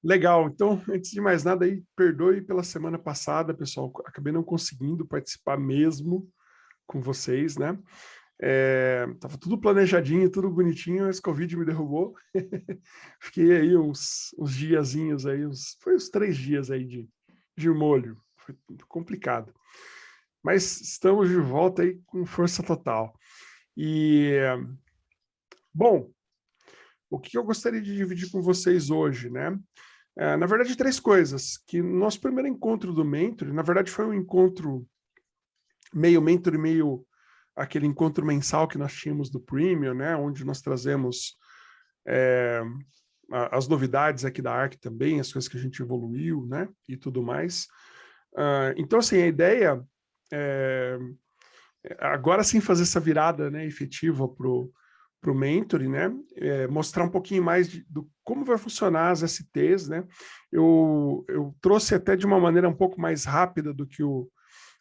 Legal, então, antes de mais nada, aí, perdoe pela semana passada, pessoal, acabei não conseguindo participar mesmo com vocês, né? Tava tudo planejadinho, tudo bonitinho, esse Covid me derrubou. Fiquei aí uns diazinhos aí, foi uns 3 dias aí de molho, foi complicado. Mas estamos de volta aí com força total. E, bom, o que eu gostaria de dividir com vocês hoje, né? Na verdade, 3 coisas, que no nosso primeiro encontro do Mentor, na verdade foi um encontro meio Mentor e meio aquele encontro mensal que nós tínhamos do Premium, né, onde nós trazemos as novidades aqui da Arc também, as coisas que a gente evoluiu, né, e tudo mais. Então, assim, a ideia é agora sim fazer essa virada, né, efetiva para o mentoring, né? Mostrar um pouquinho mais do como vai funcionar as STs, né? Eu trouxe até de uma maneira um pouco mais rápida do que eu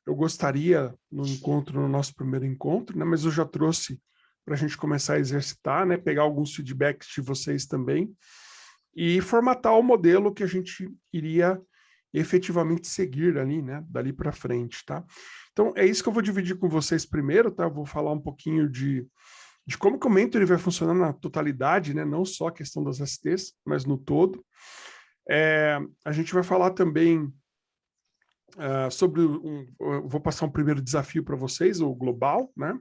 gostaria no nosso primeiro encontro, né? Mas eu já trouxe para a gente começar a exercitar, né? Pegar alguns feedbacks de vocês também e formatar o modelo que a gente iria efetivamente seguir ali, né? Dali para frente, tá? Então, é isso que eu vou dividir com vocês primeiro, tá? Eu vou falar um pouquinho de como que o Mentoring vai funcionar na totalidade, né? Não só a questão das STs, mas no todo. A gente vai falar também sobre eu vou passar um primeiro desafio para vocês, o global, né?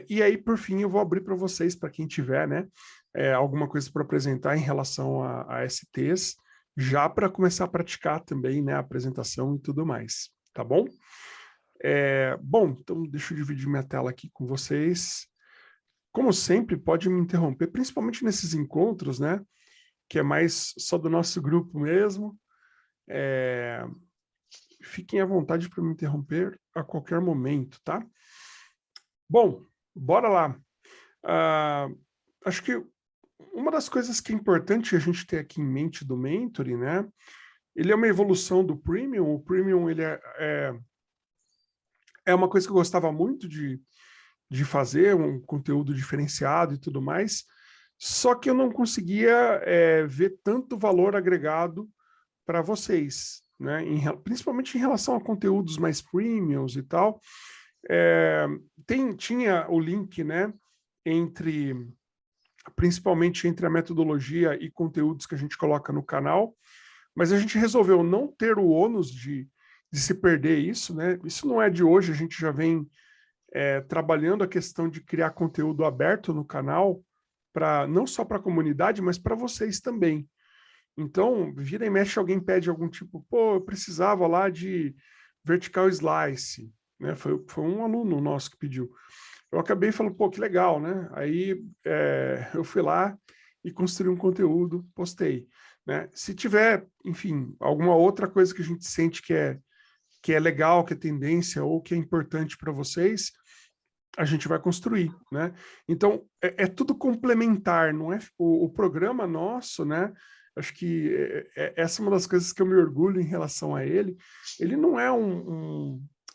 E aí, por fim, eu vou abrir para vocês, para quem tiver, né? Alguma coisa para apresentar em relação a STs, já para começar a praticar também, né? A apresentação e tudo mais, tá bom? Bom, então deixa eu dividir minha tela aqui com vocês. Como sempre, pode me interromper, principalmente nesses encontros, né? Que é mais só do nosso grupo mesmo. Fiquem à vontade para me interromper a qualquer momento, tá? Bom, bora lá. Acho que uma das coisas que é importante a gente ter aqui em mente do Mentoring, né? Ele é uma evolução do Premium. O Premium, ele é uma coisa que eu gostava muito de fazer, um conteúdo diferenciado e tudo mais, só que eu não conseguia ver tanto valor agregado para vocês, né? Principalmente em relação a conteúdos mais premiums e tal. Tinha o link, né, principalmente entre a metodologia e conteúdos que a gente coloca no canal, mas a gente resolveu não ter o ônus de se perder isso, né? Isso não é de hoje, a gente já vem trabalhando a questão de criar conteúdo aberto no canal, não só para a comunidade, mas para vocês também. Então, vira e mexe, alguém pede algum tipo, pô, eu precisava lá de vertical slice, né? Foi um aluno nosso que pediu. Eu acabei falando, pô, que legal, né? Aí eu fui lá e construí um conteúdo, postei, né? Se tiver, enfim, alguma outra coisa que a gente sente que é legal, que é tendência ou que é importante para vocês, a gente vai construir, né? Então, é tudo complementar, não é? O programa nosso, né? Acho que essa é uma das coisas que eu me orgulho em relação a ele. Ele não é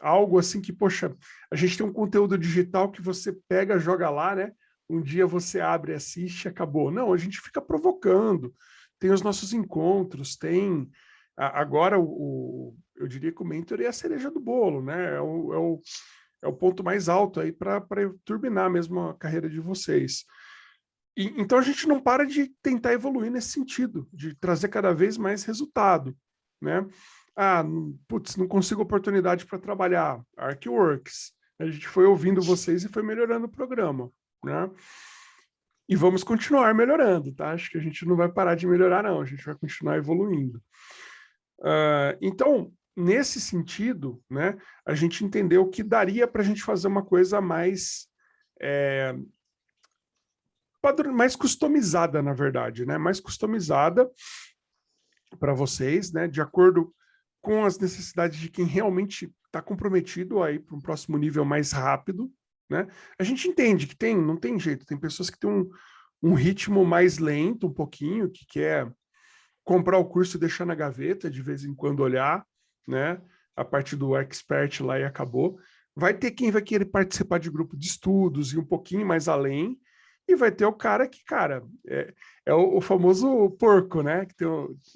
algo assim que, poxa, a gente tem um conteúdo digital que você pega, joga lá, né? Um dia você abre, assiste, acabou. Não, a gente fica provocando. Tem os nossos encontros, tem... Agora, eu diria que o Mentor é a cereja do bolo, né? É o ponto mais alto aí para turbinar mesmo a carreira de vocês. Então a gente não para de tentar evoluir nesse sentido, de trazer cada vez mais resultado, né? Putz, não consigo oportunidade para trabalhar. Arcworks. A gente foi ouvindo vocês e foi melhorando o programa, né? E vamos continuar melhorando, tá? Acho que a gente não vai parar de melhorar, não. A gente vai continuar evoluindo. Então, nesse sentido, né, a gente entendeu que daria para a gente fazer uma coisa mais mais customizada, na verdade, né? Mais customizada para vocês, né? De acordo com as necessidades de quem realmente está comprometido aí para um próximo nível mais rápido, né? A gente entende que não tem jeito, tem pessoas que têm um ritmo mais lento, um pouquinho, que quer comprar o curso e deixar na gaveta, de vez em quando olhar, né? A parte do expert lá e acabou. Vai ter quem vai querer participar de grupo de estudos e um pouquinho mais além, e vai ter o cara que, cara, é o famoso porco, né? Que tem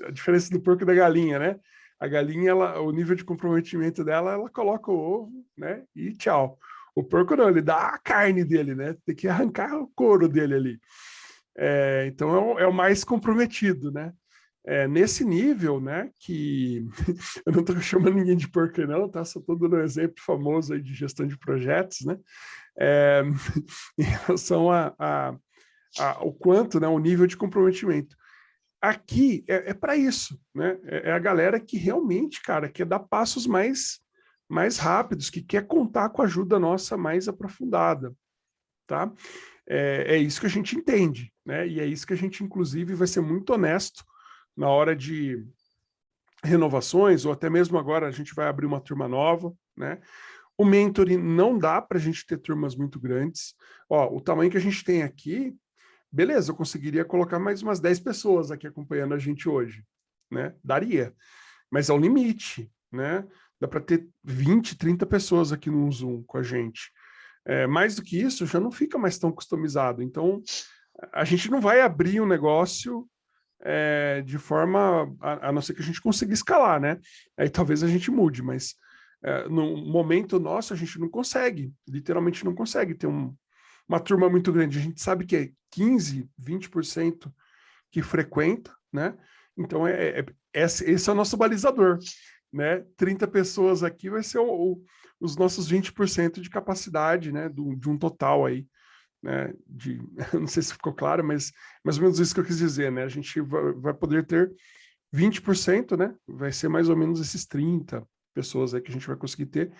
a diferença do porco e da galinha, né? A galinha, o nível de comprometimento dela, ela coloca o ovo, né? E tchau. O porco não, ele dá a carne dele, né? Tem que arrancar o couro dele ali. Então é o mais comprometido, né? Nesse nível, né? Que eu não estou chamando ninguém de porco, não, tá? Só estou dando um exemplo famoso aí de gestão de projetos, né? Em relação ao quanto, né? O nível de comprometimento. Aqui é para isso, né? É a galera que realmente, cara, quer dar passos mais rápidos, que quer contar com a ajuda nossa mais aprofundada, tá? É isso que a gente entende, né? E é isso que a gente, inclusive, vai ser muito honesto na hora de renovações, ou até mesmo agora a gente vai abrir uma turma nova, né? O mentoring não dá para a gente ter turmas muito grandes. Ó, o tamanho que a gente tem aqui, beleza, eu conseguiria colocar mais umas 10 pessoas aqui acompanhando a gente hoje, né? Daria, mas é o limite, né? Dá para ter 20, 30 pessoas aqui no Zoom com a gente. Mais do que isso, já não fica mais tão customizado. Então, a gente não vai abrir um negócio de forma, a não ser que a gente consiga escalar, né? Aí talvez a gente mude, mas no momento nosso a gente não consegue, literalmente não consegue ter uma turma muito grande. A gente sabe que é 15, 20% que frequenta, né? Então, esse é o nosso balizador, né? 30 pessoas aqui vai ser os nossos 20% de capacidade, né? De um total aí, né? Não sei se ficou claro, mas mais ou menos isso que eu quis dizer, né? A gente vai poder ter 20%, né? Vai ser mais ou menos esses 30 pessoas aí que a gente vai conseguir ter.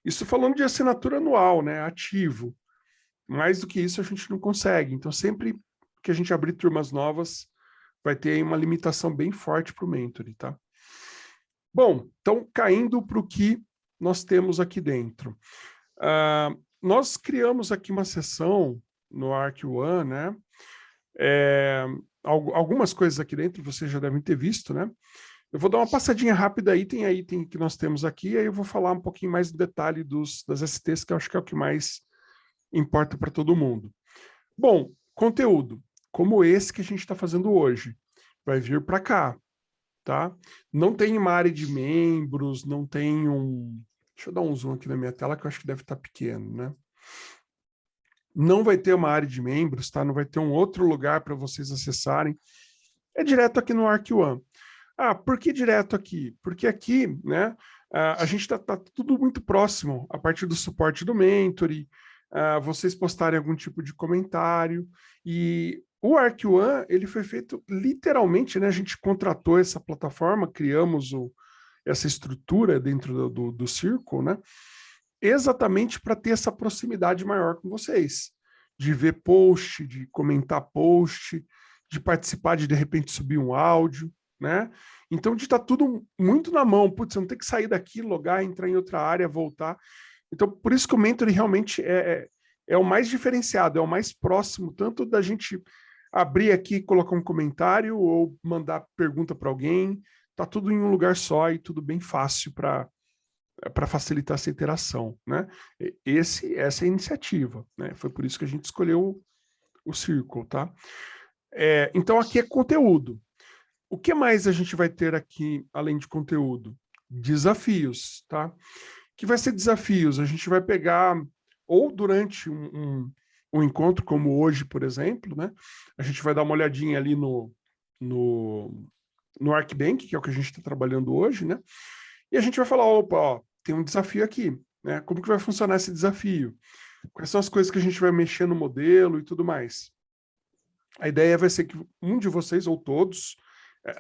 Isso falando de assinatura anual, né? Ativo. Mais do que isso a gente não consegue. Então, sempre que a gente abrir turmas novas, vai ter uma limitação bem forte para o mentoring, tá? Bom, então, caindo para o que nós temos aqui dentro. Nós criamos aqui uma sessão no Arc One, né? Algumas coisas aqui dentro vocês já devem ter visto, né? Eu vou dar uma passadinha rápida item a item que nós temos aqui, aí eu vou falar um pouquinho mais em detalhe das STs, que eu acho que é o que mais importa para todo mundo. Bom, conteúdo, como esse que a gente está fazendo hoje, vai vir para cá, tá? Não tem uma área de membros, não tem um... Deixa eu dar um zoom aqui na minha tela, que eu acho que deve estar pequeno, né? Não vai ter uma área de membros, tá? Não vai ter um outro lugar para vocês acessarem. É direto aqui no Arc One. Por que direto aqui? Porque aqui, né, a gente está tudo muito próximo, a partir do suporte do Mentoring, vocês postarem algum tipo de comentário, e o Arc One, ele foi feito literalmente, né, a gente contratou essa plataforma, criamos essa estrutura dentro do Circle, né, exatamente para ter essa proximidade maior com vocês, de ver post, de comentar post, de participar, de repente subir um áudio, né? Então, de estar tudo muito na mão, putz, você não tem que sair daqui, logar, entrar em outra área, voltar. Então, por isso que o mentoring realmente é o mais diferenciado, é o mais próximo, tanto da gente abrir aqui, colocar um comentário ou mandar pergunta para alguém, tá tudo em um lugar só e tudo bem fácil para facilitar essa interação, né? Essa é a iniciativa, né? Foi por isso que a gente escolheu o Circle, tá? Então, aqui é conteúdo. O que mais a gente vai ter aqui, além de conteúdo? Desafios, tá? Que vai ser desafios? A gente vai pegar, ou durante um encontro como hoje, por exemplo, né? A gente vai dar uma olhadinha ali no ArcBank, que é o que a gente está trabalhando hoje, né? E a gente vai falar, opa, ó, tem um desafio aqui, né? Como que vai funcionar esse desafio? Quais são as coisas que a gente vai mexer no modelo e tudo mais? A ideia vai ser que um de vocês, ou todos,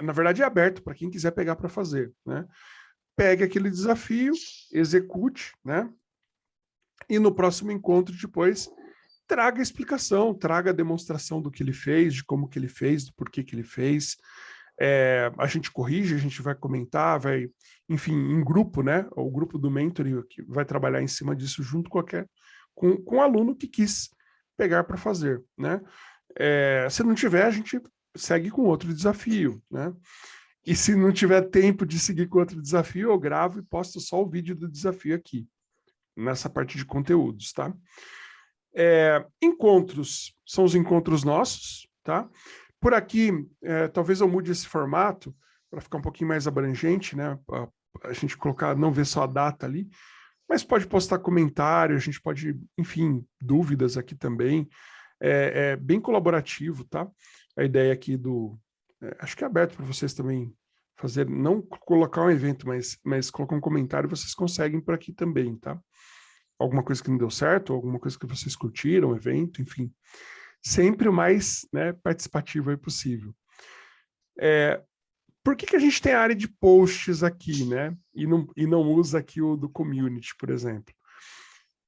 na verdade é aberto para quem quiser pegar para fazer, né? Pegue aquele desafio, execute, né? E no próximo encontro depois traga a explicação, traga a demonstração do que ele fez, de como que ele fez, do porquê que ele fez. A gente corrige, a gente vai comentar, vai, enfim, em grupo, né? O grupo do mentoring que vai trabalhar em cima disso junto com o aluno que quis pegar para fazer, né? Se não tiver, a gente segue com outro desafio, né? E se não tiver tempo de seguir com outro desafio, eu gravo e posto só o vídeo do desafio aqui, nessa parte de conteúdos, tá? Encontros são os encontros nossos, tá? Por aqui, talvez eu mude esse formato para ficar um pouquinho mais abrangente, né? A gente colocar, não ver só a data ali, mas pode postar comentário, a gente pode, enfim, dúvidas aqui também. É bem colaborativo, tá? A ideia aqui acho que é aberto para vocês também fazer, não colocar um evento, mas colocar um comentário, vocês conseguem por aqui também, tá? Alguma coisa que não deu certo, alguma coisa que vocês curtiram, evento, enfim. Sempre o mais, né, participativo aí possível. Por que a gente tem a área de posts aqui, né? E não usa aqui o do community, por exemplo?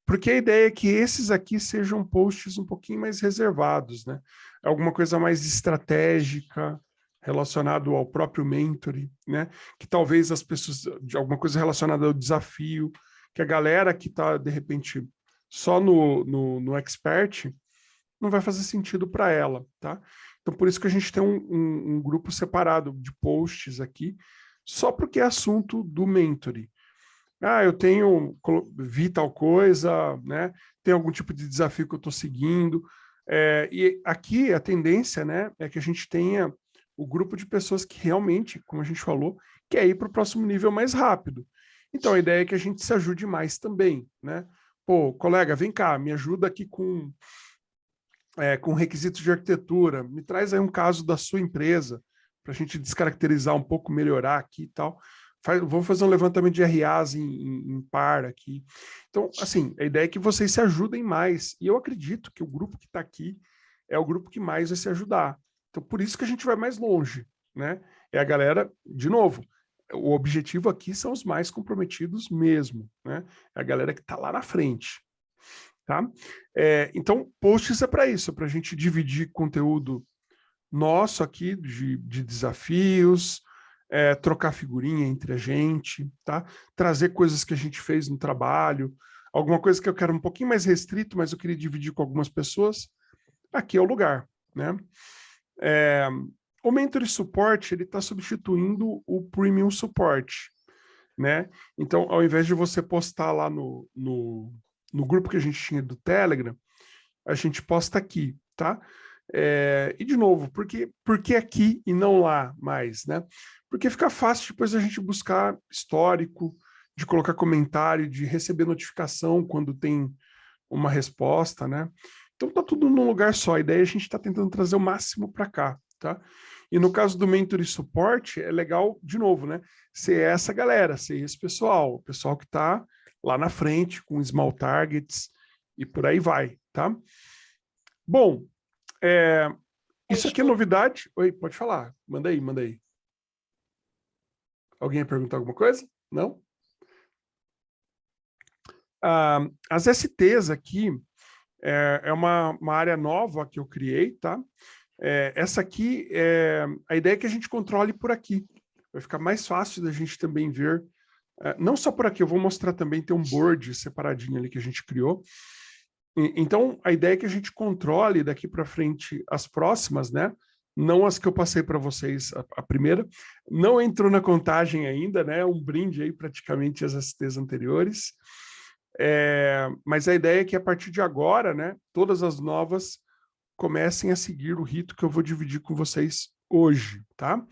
Porque a ideia é que esses aqui sejam posts um pouquinho mais reservados, né? Alguma coisa mais estratégica, relacionado ao próprio mentoring, né? Que talvez as pessoas, de alguma coisa relacionada ao desafio, que a galera que está, de repente, só no expert, não vai fazer sentido para ela, tá? Então, por isso que a gente tem um grupo separado de posts aqui, só porque é assunto do mentoring. Vi tal coisa, né? Tem algum tipo de desafio que eu estou seguindo. E aqui a tendência, né, é que a gente tenha o grupo de pessoas que realmente, como a gente falou, quer ir para o próximo nível mais rápido. Então a ideia é que a gente se ajude mais também, né? Pô, colega, vem cá, me ajuda aqui com requisitos de arquitetura, me traz aí um caso da sua empresa, para a gente descaracterizar um pouco, melhorar aqui e tal. Vamos fazer um levantamento de RAs em par aqui. Então, assim, a ideia é que vocês se ajudem mais. E eu acredito que o grupo que está aqui é o grupo que mais vai se ajudar. Então, por isso que a gente vai mais longe, né? É a galera, de novo, o objetivo aqui são os mais comprometidos mesmo, né? É a galera que está lá na frente. Tá? Então, posts é para isso, para a gente dividir conteúdo nosso aqui de desafios, trocar figurinha entre a gente, tá? Trazer coisas que a gente fez no trabalho, alguma coisa que eu quero um pouquinho mais restrito, mas eu queria dividir com algumas pessoas, aqui é o lugar, né? O Mentor Support, ele está substituindo o Premium Support, né? Então, ao invés de você postar lá no grupo que a gente tinha do Telegram, a gente posta aqui, tá? E de novo, por que aqui e não lá mais, né? Porque fica fácil depois a gente buscar histórico, de colocar comentário, de receber notificação quando tem uma resposta, né? Então tá tudo num lugar só. A ideia é a gente está tentando trazer o máximo para cá, tá? E no caso do Mentor e Suporte, é legal, de novo, né? Ser essa galera, ser esse pessoal, o pessoal que está lá na frente, com small targets e por aí vai, tá? Bom, isso aqui é novidade. Oi, pode falar. Manda aí, manda aí. Alguém ia perguntar alguma coisa? Não? As STs aqui é uma área nova que eu criei, tá? Essa aqui, a ideia é que a gente controle por aqui. Vai ficar mais fácil da gente também ver. Não só por aqui, eu vou mostrar também, tem um board separadinho ali que a gente criou. Então, a ideia é que a gente controle daqui para frente as próximas, né? Não as que eu passei para vocês, a primeira. Não entrou na contagem ainda, né? Um brinde aí praticamente às STs anteriores. Mas a ideia é que a partir de agora, né? Todas as novas comecem a seguir o rito que eu vou dividir com vocês hoje, tá?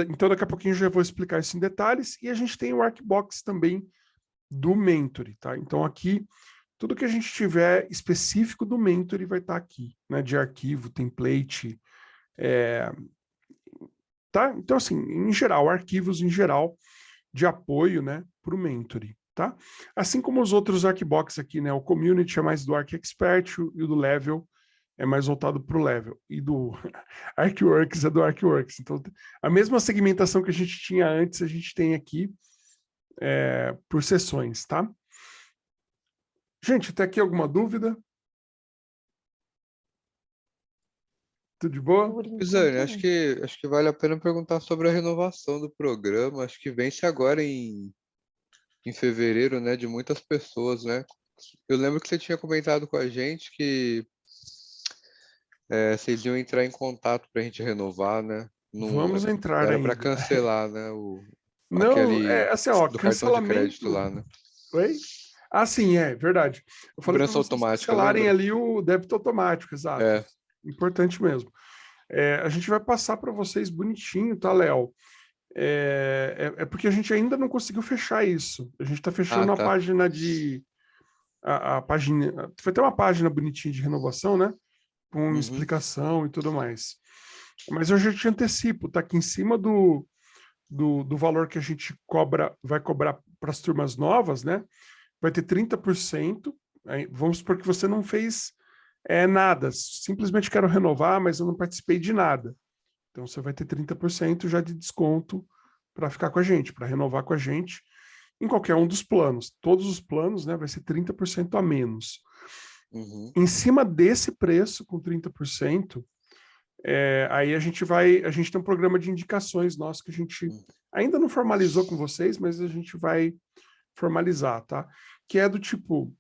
Então, daqui a pouquinho eu já vou explicar isso em detalhes. E a gente tem o Arcbox também do Mentoring, tá? Então, aqui, tudo que a gente tiver específico do Mentoring vai estar aqui, né? De arquivo, template, tá? Então, assim, em geral, arquivos em geral de apoio, né? Para o Mentoring, tá? Assim como os outros Arcbox aqui, né? O Community é mais do Arc Expert e o do Level é mais voltado para o Level. E do ArcWorks é do ArcWorks. Então, a mesma segmentação que a gente tinha antes, a gente tem aqui por sessões, tá? Gente, até aqui alguma dúvida? Tudo de boa? Zane, acho que vale a pena perguntar sobre a renovação do programa. Acho que vence agora em fevereiro, né, de muitas pessoas, né? Eu lembro que você tinha comentado com a gente que vocês iam entrar em contato para a gente renovar, né? Não, Vamos entrar era para ainda. cancelar, né? Não, Aquele assim, ó, do cartão de cancelamento. crédito lá, né? Oi? Ah, sim, é verdade. Eu falei para Cobrança vocês automática, cancelarem lembra? ali o débito automático, exato. É. Importante mesmo. A gente vai passar para vocês bonitinho, tá, Léo? É porque a gente ainda não conseguiu fechar isso. A gente está Ah, fechando a tá. página de. A página. Vai ter uma página bonitinha de renovação, né? Com Uhum. explicação e tudo mais. Mas eu já te antecipo, tá aqui em cima do valor que a gente vai cobrar para as turmas novas, né? Vai ter 30%. Aí, vamos supor que você não fez nada, simplesmente quero renovar, mas eu não participei de nada. Então você vai ter 30% já de desconto para ficar com a gente, para renovar com a gente em qualquer um dos planos. Todos os planos, né, vai ser 30% a menos. Uhum. Em cima desse preço, com 30%, aí a gente tem um programa de indicações nosso que a gente Uhum. ainda não formalizou com vocês, mas a gente vai formalizar, tá? Que é do tipo,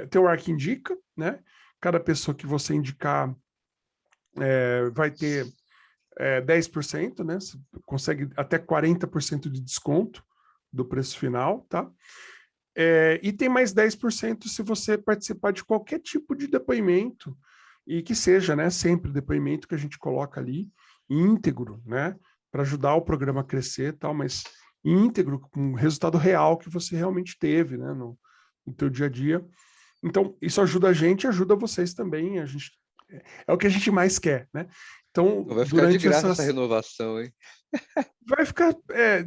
tem o Arc Indica, né? Cada pessoa que você indicar vai ter 10%, né? Você consegue até 40% de desconto do preço final, tá? E tem mais 10% se você participar de qualquer tipo de depoimento, e que seja, né, sempre depoimento que a gente coloca ali, íntegro, né, para ajudar o programa a crescer e tal, mas íntegro, com o resultado real que você realmente teve, né, no teu dia a dia. Então, isso ajuda a gente e ajuda vocês também. É o que a gente mais quer, né? Então, Vai ficar de durante graça essa essas. renovação, hein? Vai ficar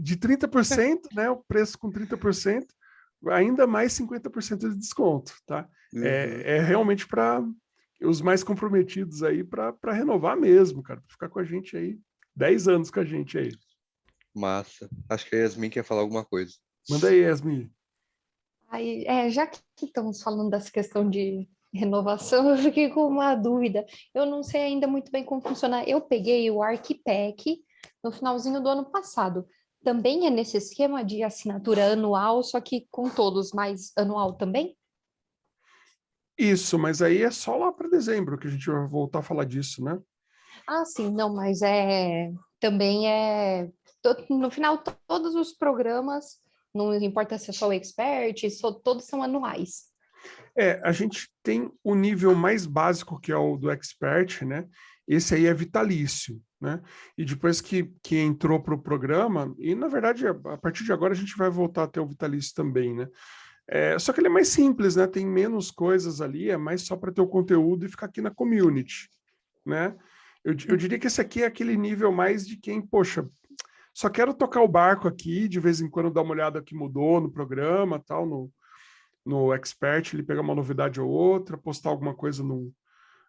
de 30%, né? O preço com 30%, ainda mais 50% de desconto, tá? Uhum. É realmente para os mais comprometidos aí para renovar mesmo, cara, para ficar com a gente aí, 10 anos com a gente aí. Massa. Acho que a Yasmin quer falar alguma coisa. Manda aí, Yasmin. Aí, já que estamos falando dessa questão de renovação, eu fiquei com uma dúvida. Eu não sei ainda muito bem como funciona. Eu peguei o ArcPack no finalzinho do ano passado. Também é nesse esquema de assinatura anual, só que com todos, mais anual também? Isso, mas aí é só lá para dezembro que a gente vai voltar a falar disso, né? Ah, sim, não, mas também no final todos os programas, não importa se é só o Expert, todos são anuais. A gente tem o nível mais básico, que é o do Expert, né? Esse aí é vitalício, né? E depois que entrou para o programa, e na verdade, a partir de agora a gente vai voltar a ter o vitalício também, né? Só que ele é mais simples, né? Tem menos coisas ali, é mais só para ter o conteúdo e ficar aqui na community, né? Eu diria que esse aqui é aquele nível mais de quem, poxa, só quero tocar o barco aqui, de vez em quando dar uma olhada que mudou no programa, tal, no Expert, ele pegar uma novidade ou outra, postar alguma coisa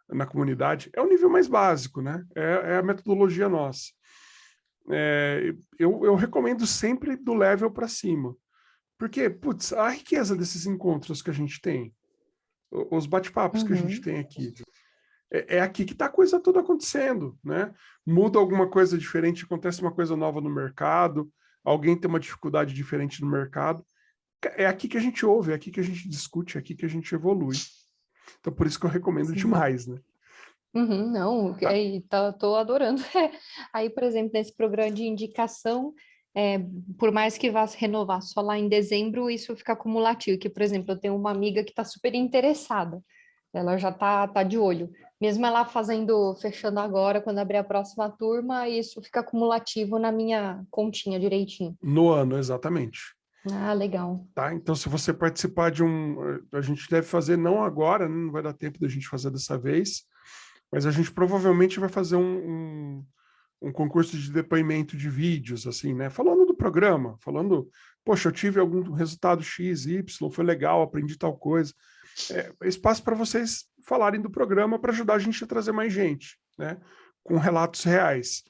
na comunidade. É o nível mais básico, né? É a metodologia nossa. Eu recomendo sempre do level para cima. Porque, putz, a riqueza desses encontros que a gente tem, os bate-papos que a gente Uhum. tem aqui, é aqui que está a coisa toda acontecendo, né? Muda alguma coisa diferente, acontece uma coisa nova no mercado, alguém tem uma dificuldade diferente no mercado. É aqui que a gente ouve, é aqui que a gente discute, é aqui que a gente evolui. Então, por isso que eu recomendo Sim. demais, né? Uhum, não, Tá? tô adorando. Aí, por exemplo, nesse programa de indicação, é, por mais que vá se renovar só lá em dezembro, isso fica acumulativo. Que, por exemplo, eu tenho uma amiga que está super interessada, ela já tá de olho. Mesmo ela fechando agora, quando abrir a próxima turma, isso fica acumulativo na minha continha direitinho. No ano, exatamente. Ah, legal. Tá? Então, se você participar de a gente deve fazer não agora, né? Não vai dar tempo da gente fazer dessa vez, mas a gente provavelmente vai fazer um concurso de depoimento de vídeos, assim, né? Falando do programa, falando, poxa, eu tive algum resultado X, Y, foi legal, aprendi tal coisa. Espaço para vocês falarem do programa para ajudar a gente a trazer mais gente, né? Com relatos reais.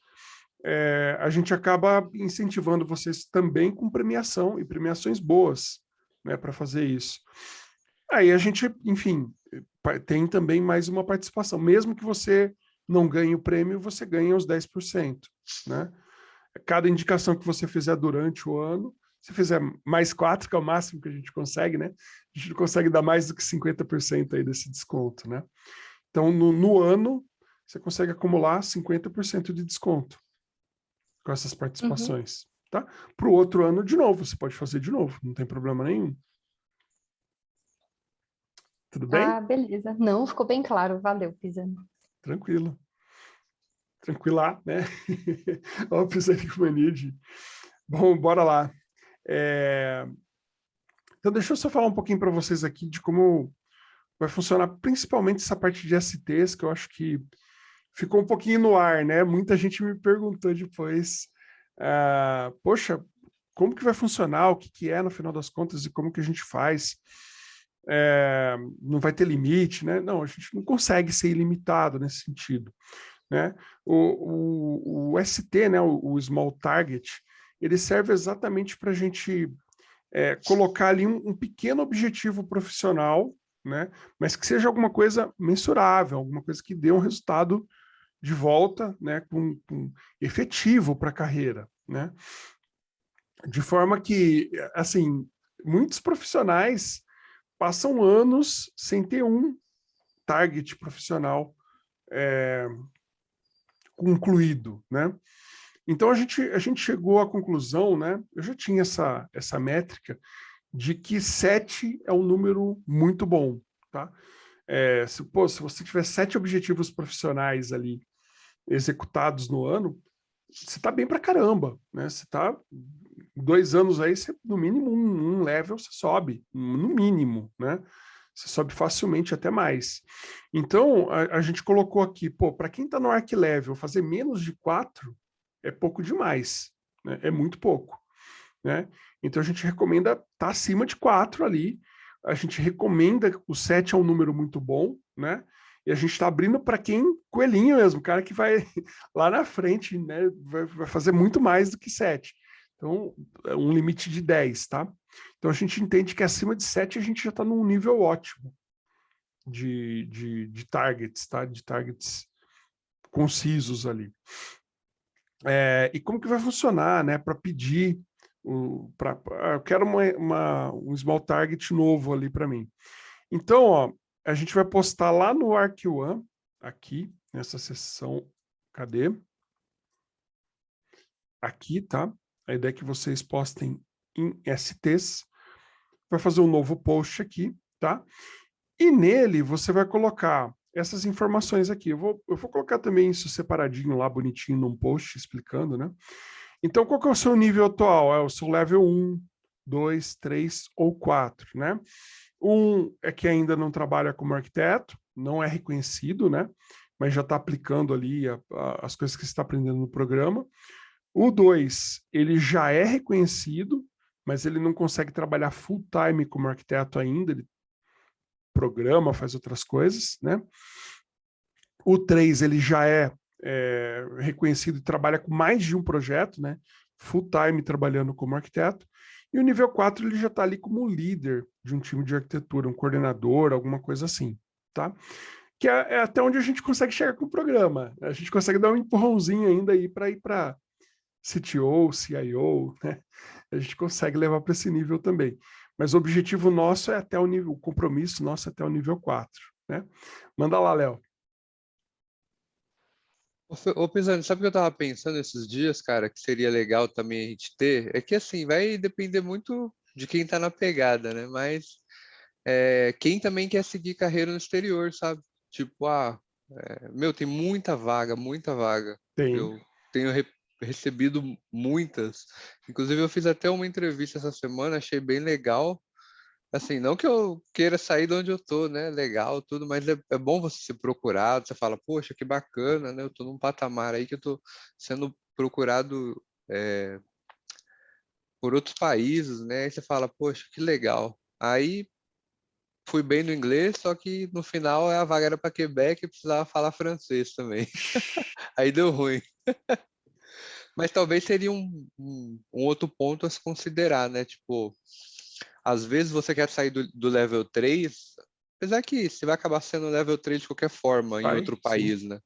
A gente acaba incentivando vocês também com premiação e premiações boas, né, para fazer isso. Aí a gente, enfim, tem também mais uma participação. Mesmo que você não ganhe o prêmio, você ganha os 10%, né? Cada indicação que você fizer durante o ano, se fizer mais 4, que é o máximo que a gente consegue, né? A gente não consegue dar mais do que 50% aí desse desconto, né? Então, no ano, você consegue acumular 50% de desconto com essas Uhum. participações, tá? Para o outro ano, de novo, você pode fazer de novo, não tem problema nenhum. Tudo bem? Ah, beleza. Não, ficou bem claro. Valeu, Pisani. Tranquilo. Tranquilar, né? Ó, o Pisani com mania de... Bom, bora lá. Então, deixa eu só falar um pouquinho para vocês aqui de como vai funcionar principalmente essa parte de STs, que eu acho que ficou um pouquinho no ar, né? Muita gente me perguntou depois, poxa, como que vai funcionar, o que que é no final das contas e como que a gente faz? Não vai ter limite, né? Não, a gente não consegue ser ilimitado nesse sentido, né? O ST, né, o Small Target, ele serve exatamente para a gente colocar ali um pequeno objetivo profissional, né? Mas que seja alguma coisa mensurável, alguma coisa que dê um resultado de volta, né? Com efetivo para a carreira, né? De forma que, assim, muitos profissionais passam anos sem ter um target profissional concluído, né? Então a gente chegou à conclusão, né? Eu já tinha essa métrica de que 7 é um número muito bom, tá? Se você tiver 7 objetivos profissionais ali executados no ano, você está bem pra caramba, né? Você está 2 anos aí, você, no mínimo um level você sobe, no mínimo, né? Você sobe facilmente até mais. Então, a gente colocou aqui, pô, para quem está no Arc Level, fazer menos de 4 é pouco demais, né? É muito pouco, né? Então, a gente recomenda estar acima de 4 ali. A gente recomenda, o 7 é um número muito bom, né? E a gente está abrindo para quem, coelhinho mesmo, cara que vai lá na frente, né? Vai fazer muito mais do que 7. Então, é um limite de 10, tá? Então, a gente entende que acima de 7 a gente já está num nível ótimo de targets, tá? De targets concisos ali. E como que vai funcionar, né? Para pedir, eu quero um small target novo ali para mim. Então, ó, a gente vai postar lá no ArcOne, aqui, nessa seção, cadê? Aqui, tá? A ideia é que vocês postem em STs. Vai fazer um novo post aqui, tá? E nele você vai colocar essas informações aqui. Eu vou colocar também isso separadinho lá, bonitinho, num post explicando, né? Então, qual que é o seu nível atual? É o seu level 1, 2, 3 ou 4, né? 1 é que ainda não trabalha como arquiteto, não é reconhecido, né? Mas já está aplicando ali as coisas que você está aprendendo no programa. O 2, ele já é reconhecido, mas ele não consegue trabalhar full time como arquiteto ainda, ele programa, faz outras coisas, né? O 3, ele já é reconhecido e trabalha com mais de um projeto, né? Full time trabalhando como arquiteto. E o nível 4, ele já está ali como líder de um time de arquitetura, um coordenador, alguma coisa assim, tá? Que é até onde a gente consegue chegar com o programa. A gente consegue dar um empurrãozinho ainda aí para CTO, CIO, né? A gente consegue levar para esse nível também. Mas o objetivo nosso é até o nível, o compromisso nosso é até o nível 4, né? Manda lá, Léo. Ô, Pisani, sabe o que eu tava pensando esses dias, cara, que seria legal também a gente ter? É que assim, vai depender muito de quem tá na pegada, né? Mas quem também quer seguir carreira no exterior, sabe? Tipo, meu, tem muita vaga, muita vaga. Tem. Eu tenho recebido muitas. Inclusive, eu fiz até uma entrevista essa semana, achei bem legal. Assim, não que eu queira sair de onde eu tô, né? Legal, tudo, mas é bom você ser procurado. Você fala, poxa, que bacana, né? Eu tô num patamar aí que eu tô sendo procurado por outros países, né? Aí você fala, poxa, que legal. Aí fui bem no inglês, só que no final a vaga era para Quebec e precisava falar francês também. Aí deu ruim. Mas talvez seria um outro ponto a se considerar, né? Tipo, às vezes você quer sair do level 3, apesar que você vai acabar sendo level 3 de qualquer forma em Vai, outro sim. país, né?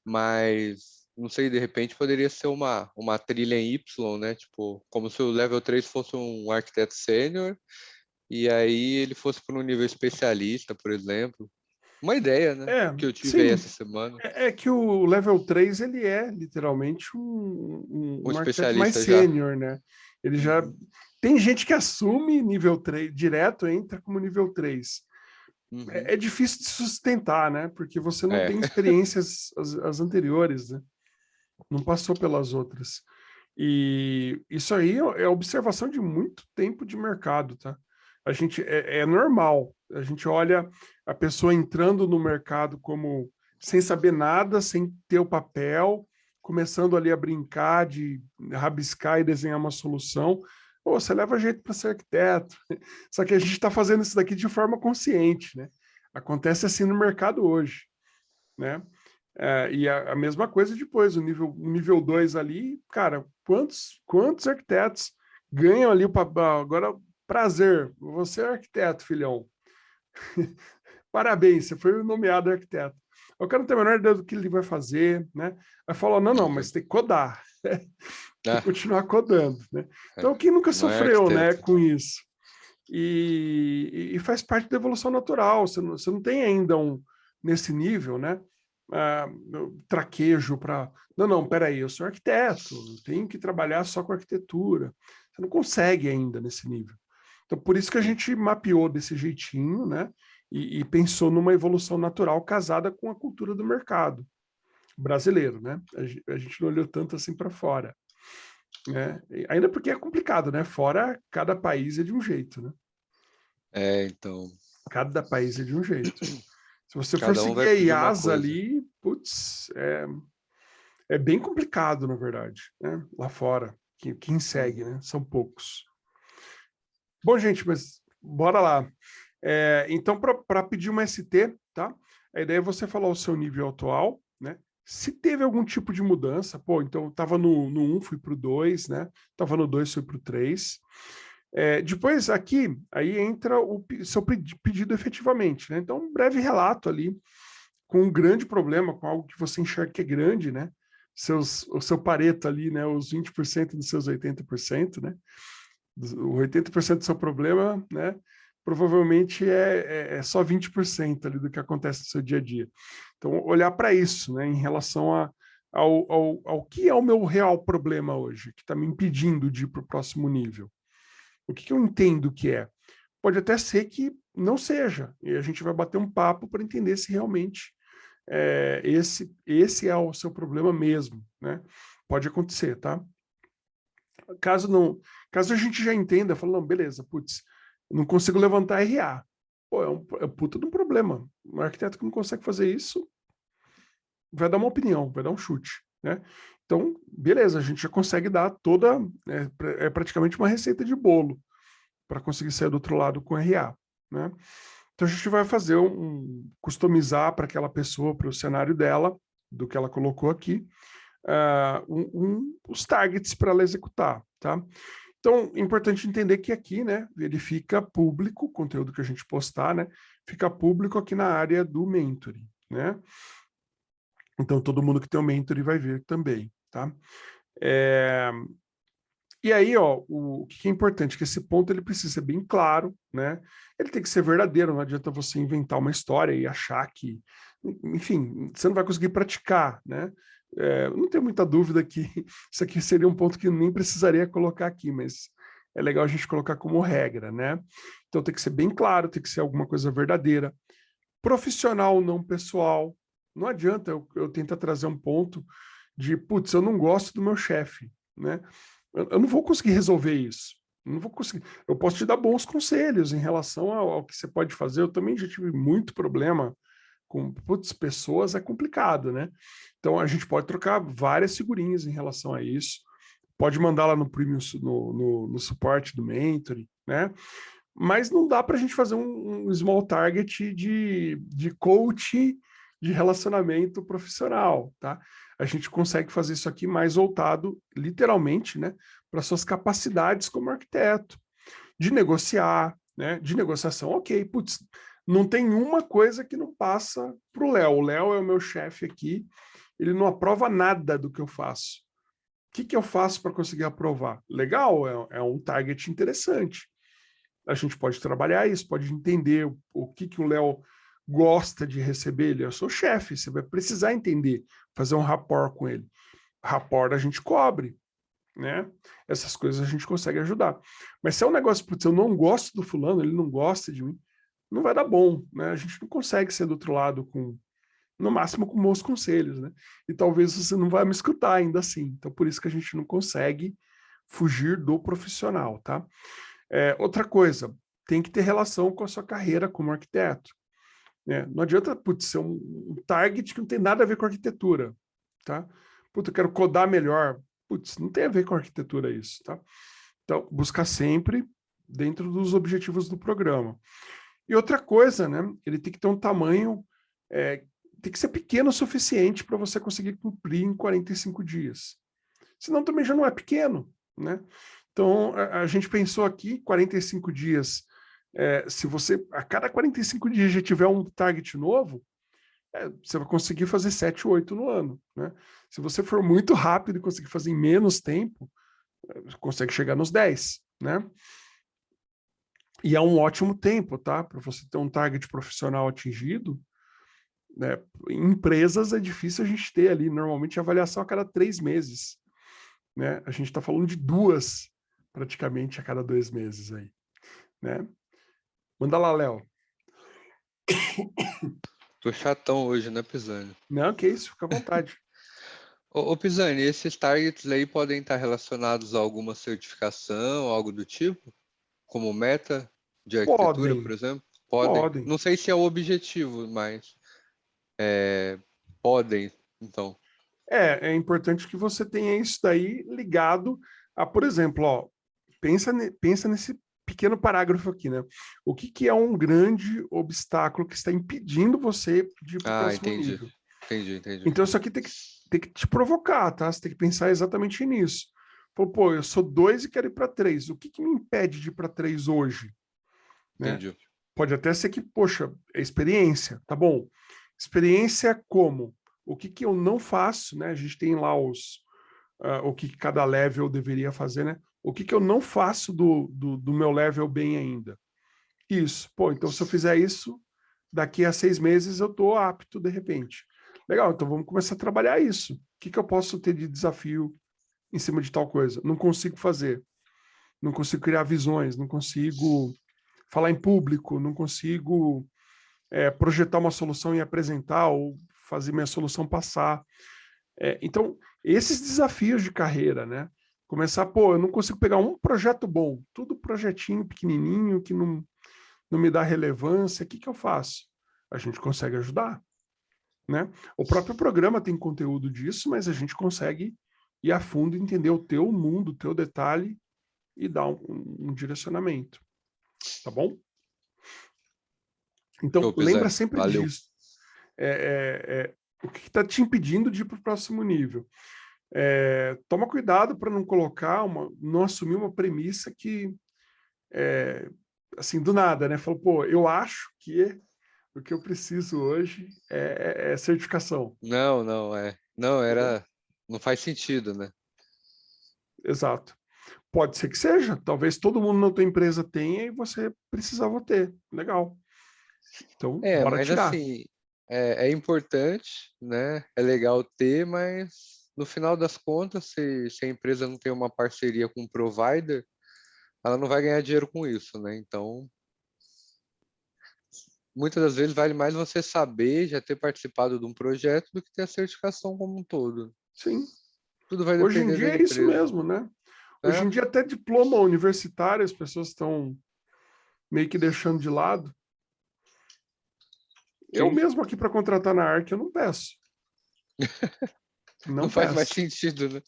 Mas, não sei, de repente poderia ser uma trilha em Y, né? Tipo, como se o level 3 fosse um arquiteto sênior e aí ele fosse para um nível especialista, por exemplo. Uma ideia, né? Que eu tive aí essa Sim. semana. É que o level 3, ele é literalmente Um um arquiteto mais especialista já. sênior, né? Ele já... Uhum. Tem gente que assume nível 3, direto entra como nível 3. Uhum. é difícil de sustentar, né? Porque você não É. tem experiências as anteriores, né? Não passou pelas outras. E isso aí é observação de muito tempo de mercado, tá? A gente é normal. A gente olha a pessoa entrando no mercado como sem saber nada, sem ter o papel, começando ali a brincar de rabiscar e desenhar uma solução. Pô, você leva jeito para ser arquiteto. Só que a gente está fazendo isso daqui de forma consciente, né? Acontece assim no mercado hoje, né? E a mesma coisa depois, o nível 2 ali, cara, quantos arquitetos ganham ali agora, prazer, você é arquiteto, filhão. Parabéns, você foi nomeado arquiteto. O cara não tem a menor ideia do que ele vai fazer, né? Aí fala, não, Uhum. mas tem que codar, tem que Ah, continuar codando, né? é. Então, quem nunca Não é sofreu, né, arquiteto. com isso? E faz parte da evolução natural, você não tem ainda nesse nível, né? Traquejo para. Não, peraí, eu sou arquiteto, eu tenho que trabalhar só com arquitetura. Você não consegue ainda nesse nível. Então, por isso que a Sim. gente mapeou desse jeitinho, né? E pensou numa evolução natural casada com a cultura do mercado brasileiro, né? A gente não olhou tanto assim para fora, né? Ainda porque é complicado, né? Fora, cada país é de um jeito, né? Então, Cada país é de um jeito. Se você for cada um seguir vai a pedir uma IASA coisa. ali, putz, é bem complicado, na verdade, né? Lá fora. Quem segue, Uhum. né? São poucos. Bom, gente, mas bora lá. Então, para pedir uma ST, tá? A ideia é você falar o seu nível atual, né? Se teve algum tipo de mudança, pô, então eu estava no 1, fui para o 2, né? Estava no 2, fui para o 3. Depois, aqui, aí entra o seu pedido efetivamente, né? Então, um breve relato ali, com um grande problema, com algo que você enxerga que é grande, né? O seu Pareto ali, né? Os 20% dos seus 80%, né? O 80% do seu problema, né? Provavelmente é só 20% ali do que acontece no seu dia a dia. Então, olhar para isso, né? Em relação ao que é o meu real problema hoje, que está me impedindo de ir para o próximo nível. O que eu entendo que é? Pode até ser que não seja, e a gente vai bater um papo para entender se realmente esse é o seu problema mesmo, né? Pode acontecer, tá? Caso não, caso a gente já entenda, falando, não, beleza, putz, não consigo levantar RA. Pô, é um puta de um problema. Um arquiteto que não consegue fazer isso vai dar uma opinião, vai dar um chute, né? Então, beleza, a gente já consegue dar toda, praticamente uma receita de bolo para conseguir sair do outro lado com RA, né? Então a gente vai fazer customizar para aquela pessoa, para o cenário dela, do que ela colocou aqui, os targets para ela executar, tá? Então, é importante entender que aqui, né, ele fica público, o conteúdo que a gente postar, né, fica público aqui na área do mentoring, né? Então, todo mundo que tem o mentoring vai ver também, tá? E aí, ó, o que é importante, que esse ponto ele precisa ser bem claro, né? Ele tem que ser verdadeiro, não adianta você inventar uma história e achar que, enfim, você não vai conseguir praticar, né? Não tenho muita dúvida que isso aqui seria um ponto que nem precisaria colocar aqui, mas é legal a gente colocar como regra, né? Então tem que ser bem claro, tem que ser alguma coisa verdadeira, profissional, não pessoal. Não adianta eu tentar trazer um ponto de, putz, eu não gosto do meu chefe, né? Eu não vou conseguir resolver isso. Não vou conseguir. Eu posso te dar bons conselhos em relação ao que você pode fazer. Eu também já tive muito problema com pessoas, é complicado, né? Então a gente pode trocar várias figurinhas em relação a isso. Pode mandar lá no premium, no suporte do mentoring, né? Mas não dá para a gente fazer um small target de coach de relacionamento profissional, tá? A gente consegue fazer isso aqui mais voltado, literalmente, né, para suas capacidades como arquiteto, de negociar, né, de negociação, ok, putz, não tem uma coisa que não passa para o Léo. O Léo é o meu chefe aqui, ele não aprova nada do que eu faço. O que eu faço para conseguir aprovar? Legal, é um target interessante. A gente pode trabalhar isso, pode entender o que o Léo gosta de receber. Ele é o seu chefe, você vai precisar entender, fazer um rapport com ele. Rapport a gente cobre, né? Essas coisas a gente consegue ajudar. Mas se é um negócio, putz, eu não gosto do fulano, ele não gosta de mim, não vai dar bom, né? A gente não consegue ser do outro lado no máximo com bons conselhos, né? E talvez você não vai me escutar ainda assim. Então, por isso que a gente não consegue fugir do profissional, tá? Outra coisa, tem que ter relação com a sua carreira como arquiteto, né? Não adianta, putz, ser um target que não tem nada a ver com arquitetura, tá? Putz, eu quero codar melhor. Putz, não tem a ver com arquitetura isso, tá? Então, buscar sempre dentro dos objetivos do programa. E outra coisa, né? Ele tem que ter um tamanho, tem que ser pequeno o suficiente para você conseguir cumprir em 45 dias. Senão também já não é pequeno, né? Então, a gente pensou aqui, 45 dias, se você, a cada 45 dias já tiver um target novo, você vai conseguir fazer 7, 8 no ano, né? Se você for muito rápido e conseguir fazer em menos tempo, consegue chegar nos 10, né? E é um ótimo tempo, tá? Para você ter um target profissional atingido, né? Em empresas é difícil a gente ter ali, normalmente, avaliação a cada 3 meses, né? A gente está falando de 2, praticamente, a cada 2 meses aí, né? Manda lá, Léo. Tô chatão hoje, né, Pisani? Não, que isso, fica à vontade. Ô, Pisani, esses targets aí podem estar relacionados a alguma certificação, algo do tipo? Como meta de arquitetura, por Podem, exemplo? Podem. podem. Não sei se é o objetivo, mas podem, então. É importante que você tenha isso daí ligado a, por exemplo, ó, pensa nesse pequeno parágrafo aqui, né? O que é um grande obstáculo que está impedindo você de ir para o Ah, próximo entendi. nível? Entendi. Então, isso aqui tem que te provocar, tá? Você tem que pensar exatamente nisso. Pô, eu sou 2 e quero ir para 3. O que me impede de ir para 3 hoje? Né? Entendi. Pode até ser que, poxa, é experiência, tá bom. Experiência como? O que eu não faço, né? A gente tem lá o que cada level deveria fazer, né? O que eu não faço do meu level bem ainda? Isso. Pô, então se eu fizer isso, daqui a 6 meses eu tô apto de repente. Legal, então vamos começar a trabalhar isso. O que eu posso ter de desafio em cima de tal coisa? Não consigo fazer. Não consigo criar visões, não consigo falar em público, não consigo projetar uma solução e apresentar ou fazer minha solução passar. Então, esses desafios de carreira, né? Começar, pô, eu não consigo pegar um projeto bom, tudo projetinho pequenininho que não me dá relevância, o que eu faço? A gente consegue ajudar, né? O próprio programa tem conteúdo disso, mas a gente consegue ir a fundo, entender o teu mundo, o teu detalhe e dar um direcionamento, tá bom? Então, Show, lembra Pisani. sempre Valeu. disso. O que está te impedindo de ir para o próximo nível? Toma cuidado para não colocar não assumir uma premissa que assim, do nada, né? Falou, pô, eu acho que o que eu preciso hoje é certificação. Não, Não, Entendeu? não faz sentido, né? Exato. Pode ser que seja. Talvez todo mundo na tua empresa tenha e você precisava ter. Legal. Então, bora Mas tirar. assim, é importante, né? É legal ter, mas no final das contas, se a empresa não tem uma parceria com o provider, ela não vai ganhar dinheiro com isso, né? Então, muitas das vezes vale mais você saber, já ter participado de um projeto, do que ter a certificação como um todo. Sim. Tudo vai Hoje em depender da dia é isso empresa, mesmo, né? Hoje né? em dia, até diploma universitário, as pessoas estão meio que deixando de lado. Eu Sim, mesmo aqui para contratar na ARC, eu não peço. não Não faz mais peço. sentido, né?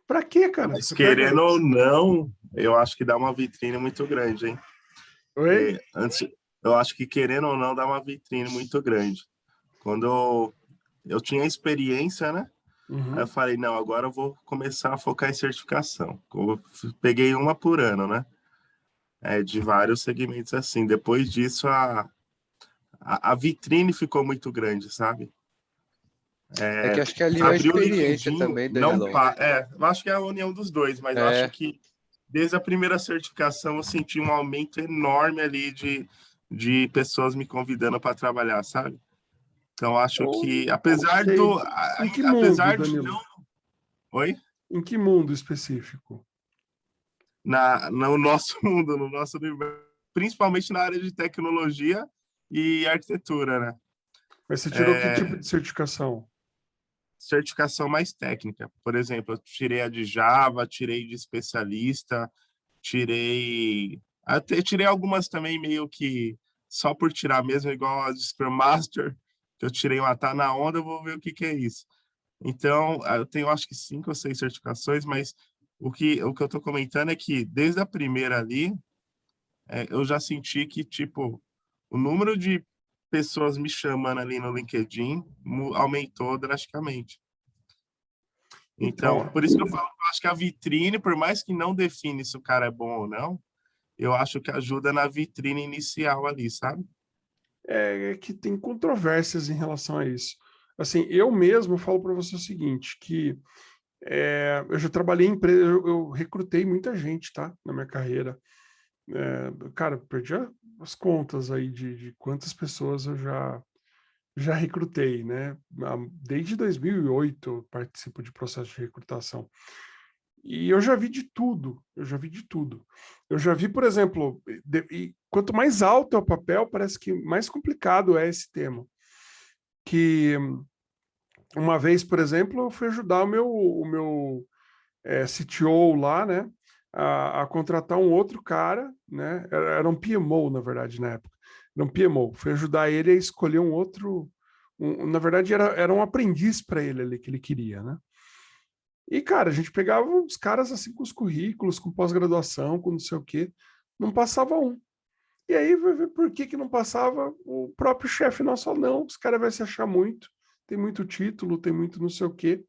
Para quê, cara? Mas Você pega. querendo ou não, eu acho que dá uma vitrine muito grande, hein? Oi? Antes, eu acho que querendo ou não, dá uma vitrine muito grande. Quando eu tinha experiência, né? Aí eu Uhum. falei, não, agora eu vou começar a focar em certificação. Eu peguei uma por ano, né? De vários segmentos assim. Depois disso, a vitrine ficou muito grande, sabe? É que acho que ali é a Abrir o experiência LinkedIn, também, não Danilão. pa... eu acho que é a união dos dois, mas eu acho É, que desde a primeira certificação eu senti um aumento enorme ali de pessoas me convidando para trabalhar, sabe? Então acho que Não apesar sei. Em que mundo, apesar de Danilo? não, oi, Em que mundo específico? no nosso mundo, no nosso universo principalmente na área de tecnologia e arquitetura, né? Mas você tirou que tipo de certificação? Certificação mais técnica. Por exemplo, eu tirei a de Java, tirei de especialista, até tirei algumas também meio que só por tirar mesmo, igual a de Scrum Master, que eu tirei uma tá na onda, eu vou ver o que é isso. Então, eu tenho acho que 5 ou 6 certificações, mas o que eu estou comentando é que desde a primeira ali, eu já senti que, tipo, o número de pessoas me chamando ali no LinkedIn aumentou drasticamente. Então, Então, por isso que eu falo, eu acho que a vitrine, por mais que não define se o cara é bom ou não, eu acho que ajuda na vitrine inicial ali, sabe? é que tem controvérsias em relação a isso. Assim, eu mesmo falo para você o seguinte, que eu já trabalhei em empresa, eu recrutei muita gente, tá? Na minha carreira. Cara, perdi as contas aí de quantas pessoas eu já recrutei, né? Desde 2008 eu participo de processo de recrutação. E eu já vi de tudo, eu já vi de tudo. Eu já vi, por exemplo, e quanto mais alto é o papel, parece que mais complicado é esse tema. Que uma vez, por exemplo, eu fui ajudar o meu CTO lá, né, a contratar um outro cara, né, era um PMO, na verdade, na época. Era um PMO. Fui ajudar ele a escolher um outro, na verdade, era um aprendiz para ele ali que ele queria, né? E, cara, a gente pegava os caras assim com os currículos, com pós-graduação, com não sei o quê, não passava um. E aí, vai ver por que não passava, o próprio chefe nosso falou, não, os caras vão se achar muito, tem muito título, tem muito não sei o quê.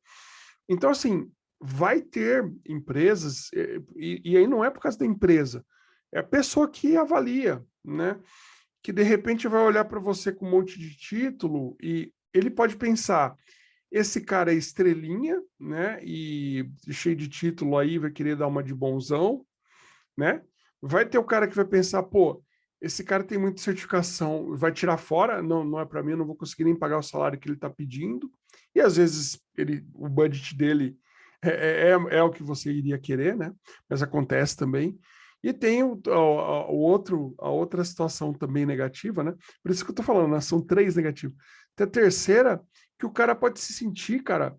Então, assim, vai ter empresas, e aí não é por causa da empresa, é a pessoa que avalia, né? Que de repente vai olhar para você com um monte de título e ele pode pensar, esse cara é estrelinha, né? E cheio de título aí, vai querer dar uma de bonzão, né? Vai ter o cara que vai pensar, pô, esse cara tem muita certificação, vai tirar fora, não é para mim, eu não vou conseguir nem pagar o salário que ele está pedindo. E às vezes o budget dele é o que você iria querer, né? Mas acontece também. E tem a outra situação também negativa, né? Por isso que eu tô falando, né? São 3 negativos. Tem a terceira, que o cara pode se sentir, cara,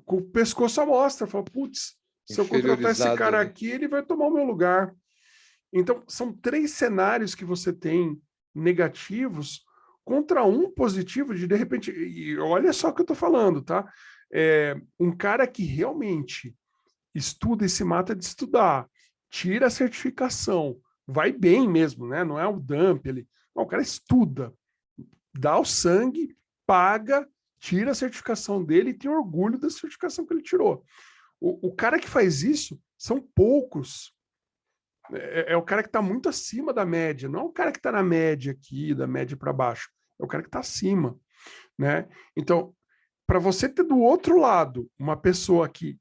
com o pescoço à mostra. Fala, putz, se eu contratar esse Inferiorizado, cara né? aqui, ele vai tomar o meu lugar. Então, são 3 cenários que você tem negativos contra um positivo de repente, e olha só o que eu estou falando, tá? Um cara que realmente estuda e se mata de estudar, tira a certificação, vai bem mesmo, né? Não é o dump, ele, não, o cara estuda, dá o sangue, paga, tira a certificação dele e tem orgulho da certificação que ele tirou. O cara que faz isso são poucos. É o cara que está muito acima da média, não é o cara que está na média aqui, da média para baixo, é o cara que está acima, né? Então, para você ter do outro lado uma pessoa que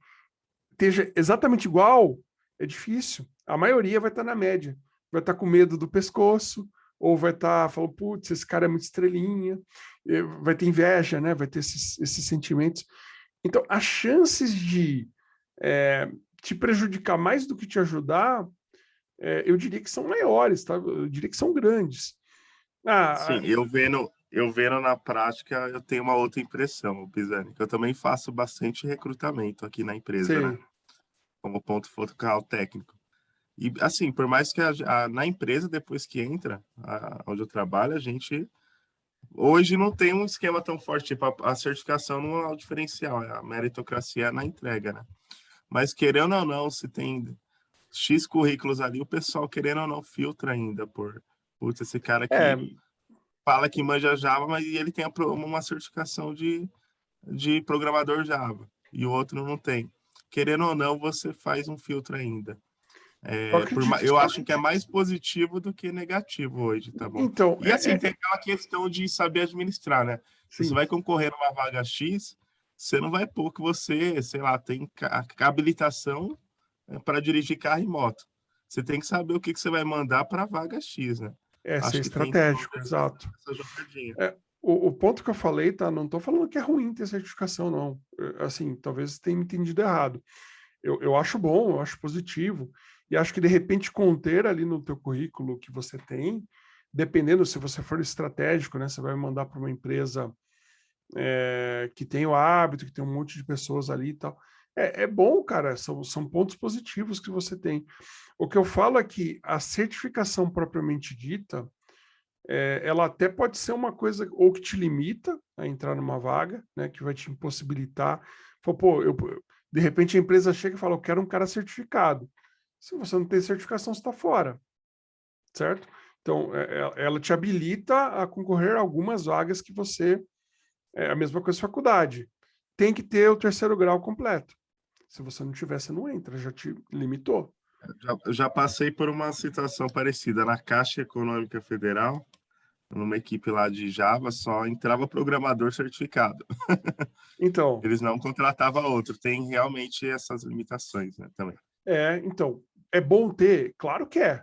esteja exatamente igual, é difícil. A maioria vai estar na média, vai estar com medo do pescoço, ou vai estar falando, putz, esse cara é muito estrelinha, vai ter inveja, né? Vai ter esses sentimentos. Então, as chances de te prejudicar mais do que te ajudar, eu diria que são maiores, tá? Eu diria que são grandes. Sim, eu vendo na prática, eu tenho uma outra impressão, Pisani, que eu também faço bastante recrutamento aqui na empresa, né? Sei. Como ponto focal técnico. E, assim, por mais que na empresa, depois que entra, onde eu trabalho, a gente hoje não tem um esquema tão forte, tipo, a certificação não é o diferencial, a meritocracia é na entrega, né? Mas querendo ou não, se tem X currículos ali, o pessoal, querendo ou não, filtra ainda putz, esse cara É, que fala que manja Java, mas ele tem uma certificação de programador Java, e o outro não tem. Querendo ou não, você faz um filtro ainda. eu acredito. Eu acho que é mais positivo do que negativo hoje, tá bom? Então, E assim, tem aquela questão de saber administrar, né? Você sim. vai concorrer numa vaga X, você não vai pôr que você, sei lá, tem habilitação para dirigir carro e moto. Você tem que saber o que você vai mandar para a vaga X, né? Ser Acho que tem estratégico, toda exato. essa jogadinha. O ponto que eu falei, tá? Não estou falando que é ruim ter certificação, não. Assim, talvez tenha me entendido errado. Eu acho bom, eu acho positivo. E acho que, de repente, conter ali no teu currículo que você tem, dependendo se você for estratégico, né? Você vai mandar para uma empresa que tem o hábito, que tem um monte de pessoas ali e tal. É bom, cara, são pontos positivos que você tem. O que eu falo é que a certificação propriamente dita, ela até pode ser uma coisa ou que te limita a entrar numa vaga, né, que vai te impossibilitar. Pô, de repente a empresa chega e fala, eu quero um cara certificado. Se você não tem certificação, você está fora, certo? Então, ela te habilita a concorrer a algumas vagas que você... É a mesma coisa faculdade. Tem que ter o 3º grau completo. Se você não tiver, você não entra, já te limitou. Já passei por uma situação parecida na Caixa Econômica Federal, numa equipe lá de Java, só entrava programador certificado. Então, Eles não contratavam outro. Tem realmente essas limitações, né, também. então, é bom ter? Claro que é.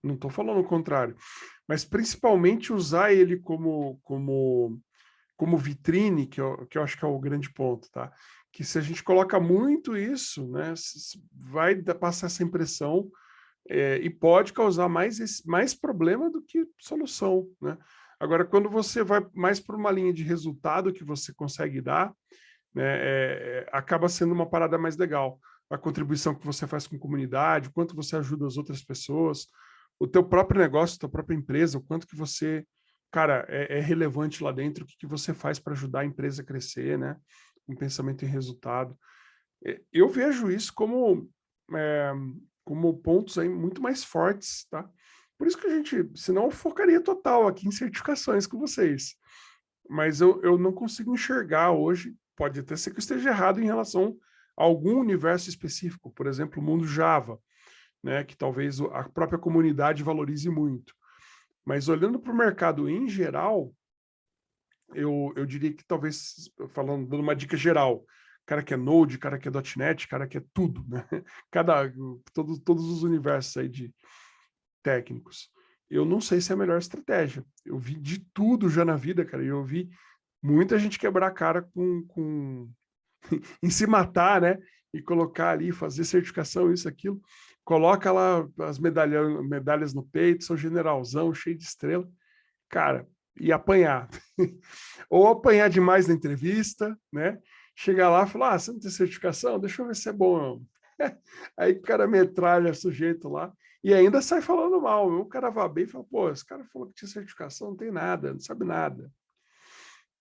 Não estou falando o contrário. Mas principalmente usar ele como vitrine, que eu acho que é o grande ponto, tá? Que se a gente coloca muito isso, né, vai passar essa impressão e pode causar mais problema do que solução, né? Agora, quando você vai mais para uma linha de resultado que você consegue dar, né, acaba sendo uma parada mais legal. A contribuição que você faz com a comunidade, o quanto você ajuda as outras pessoas, o teu próprio negócio, a tua própria empresa, o quanto que você, cara, é relevante lá dentro, o que você faz para ajudar a empresa a crescer, né? Um pensamento em resultado. Eu vejo isso como pontos aí muito mais fortes, tá? Por isso que a gente, senão eu focaria total aqui em certificações com vocês. Mas eu não consigo enxergar hoje, pode até ser que eu esteja errado em relação a algum universo específico, por exemplo, o mundo Java, né, que talvez a própria comunidade valorize muito. Mas olhando para o mercado em geral, eu diria que talvez, dando uma dica geral, cara que é Node, cara que é .NET, cara que é tudo, né? Todos os universos aí de técnicos. Eu não sei se é a melhor estratégia. Eu vi de tudo já na vida, cara, e eu vi muita gente quebrar a cara em se matar, né? E colocar ali, fazer certificação, isso, aquilo. Coloca lá as medalhas no peito, sou generalzão, cheio de estrela. Cara, e apanhar. Ou apanhar demais na entrevista, né? Chegar lá e falar, você não tem certificação? Deixa eu ver se é bom. Aí o cara metralha sujeito lá e ainda sai falando mal. O cara vai bem e fala, pô, esse cara falou que tinha certificação, não tem nada, não sabe nada.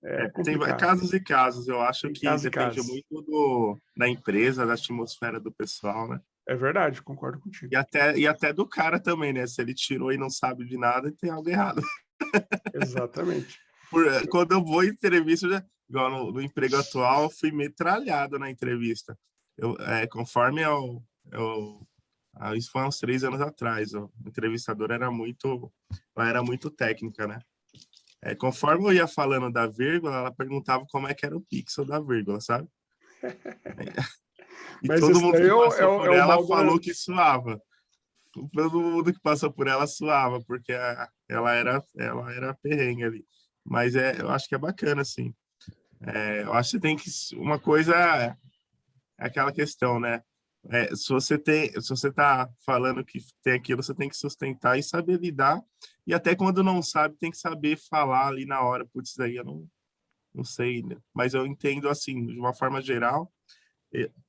É Tem complicado. casos e casos. Eu acho Tem que caso e depende caso. muito da empresa, da atmosfera do pessoal, né? É verdade, concordo contigo. E até do cara também, né? Se ele tirou e não sabe de nada, tem algo errado. Exatamente. Quando eu vou em entrevista, igual no emprego atual, eu fui metralhado na entrevista. Conforme isso foi uns 3 anos atrás, o entrevistador ela era muito técnica, né? Conforme eu ia falando da vírgula, ela perguntava como é que era o pixel da vírgula, sabe? E Mas todo esse mundo daí que é passou por o ela mal falou que suava. Todo mundo que passou por ela suava, porque ela era perrengue ali. Mas eu acho que é bacana, assim. Eu acho que uma coisa é aquela questão, né? Se você tá falando que tem aquilo, você tem que sustentar e saber lidar. E até quando não sabe, tem que saber falar ali na hora. Putz, daí eu não sei, né? Mas eu entendo, assim, de uma forma geral,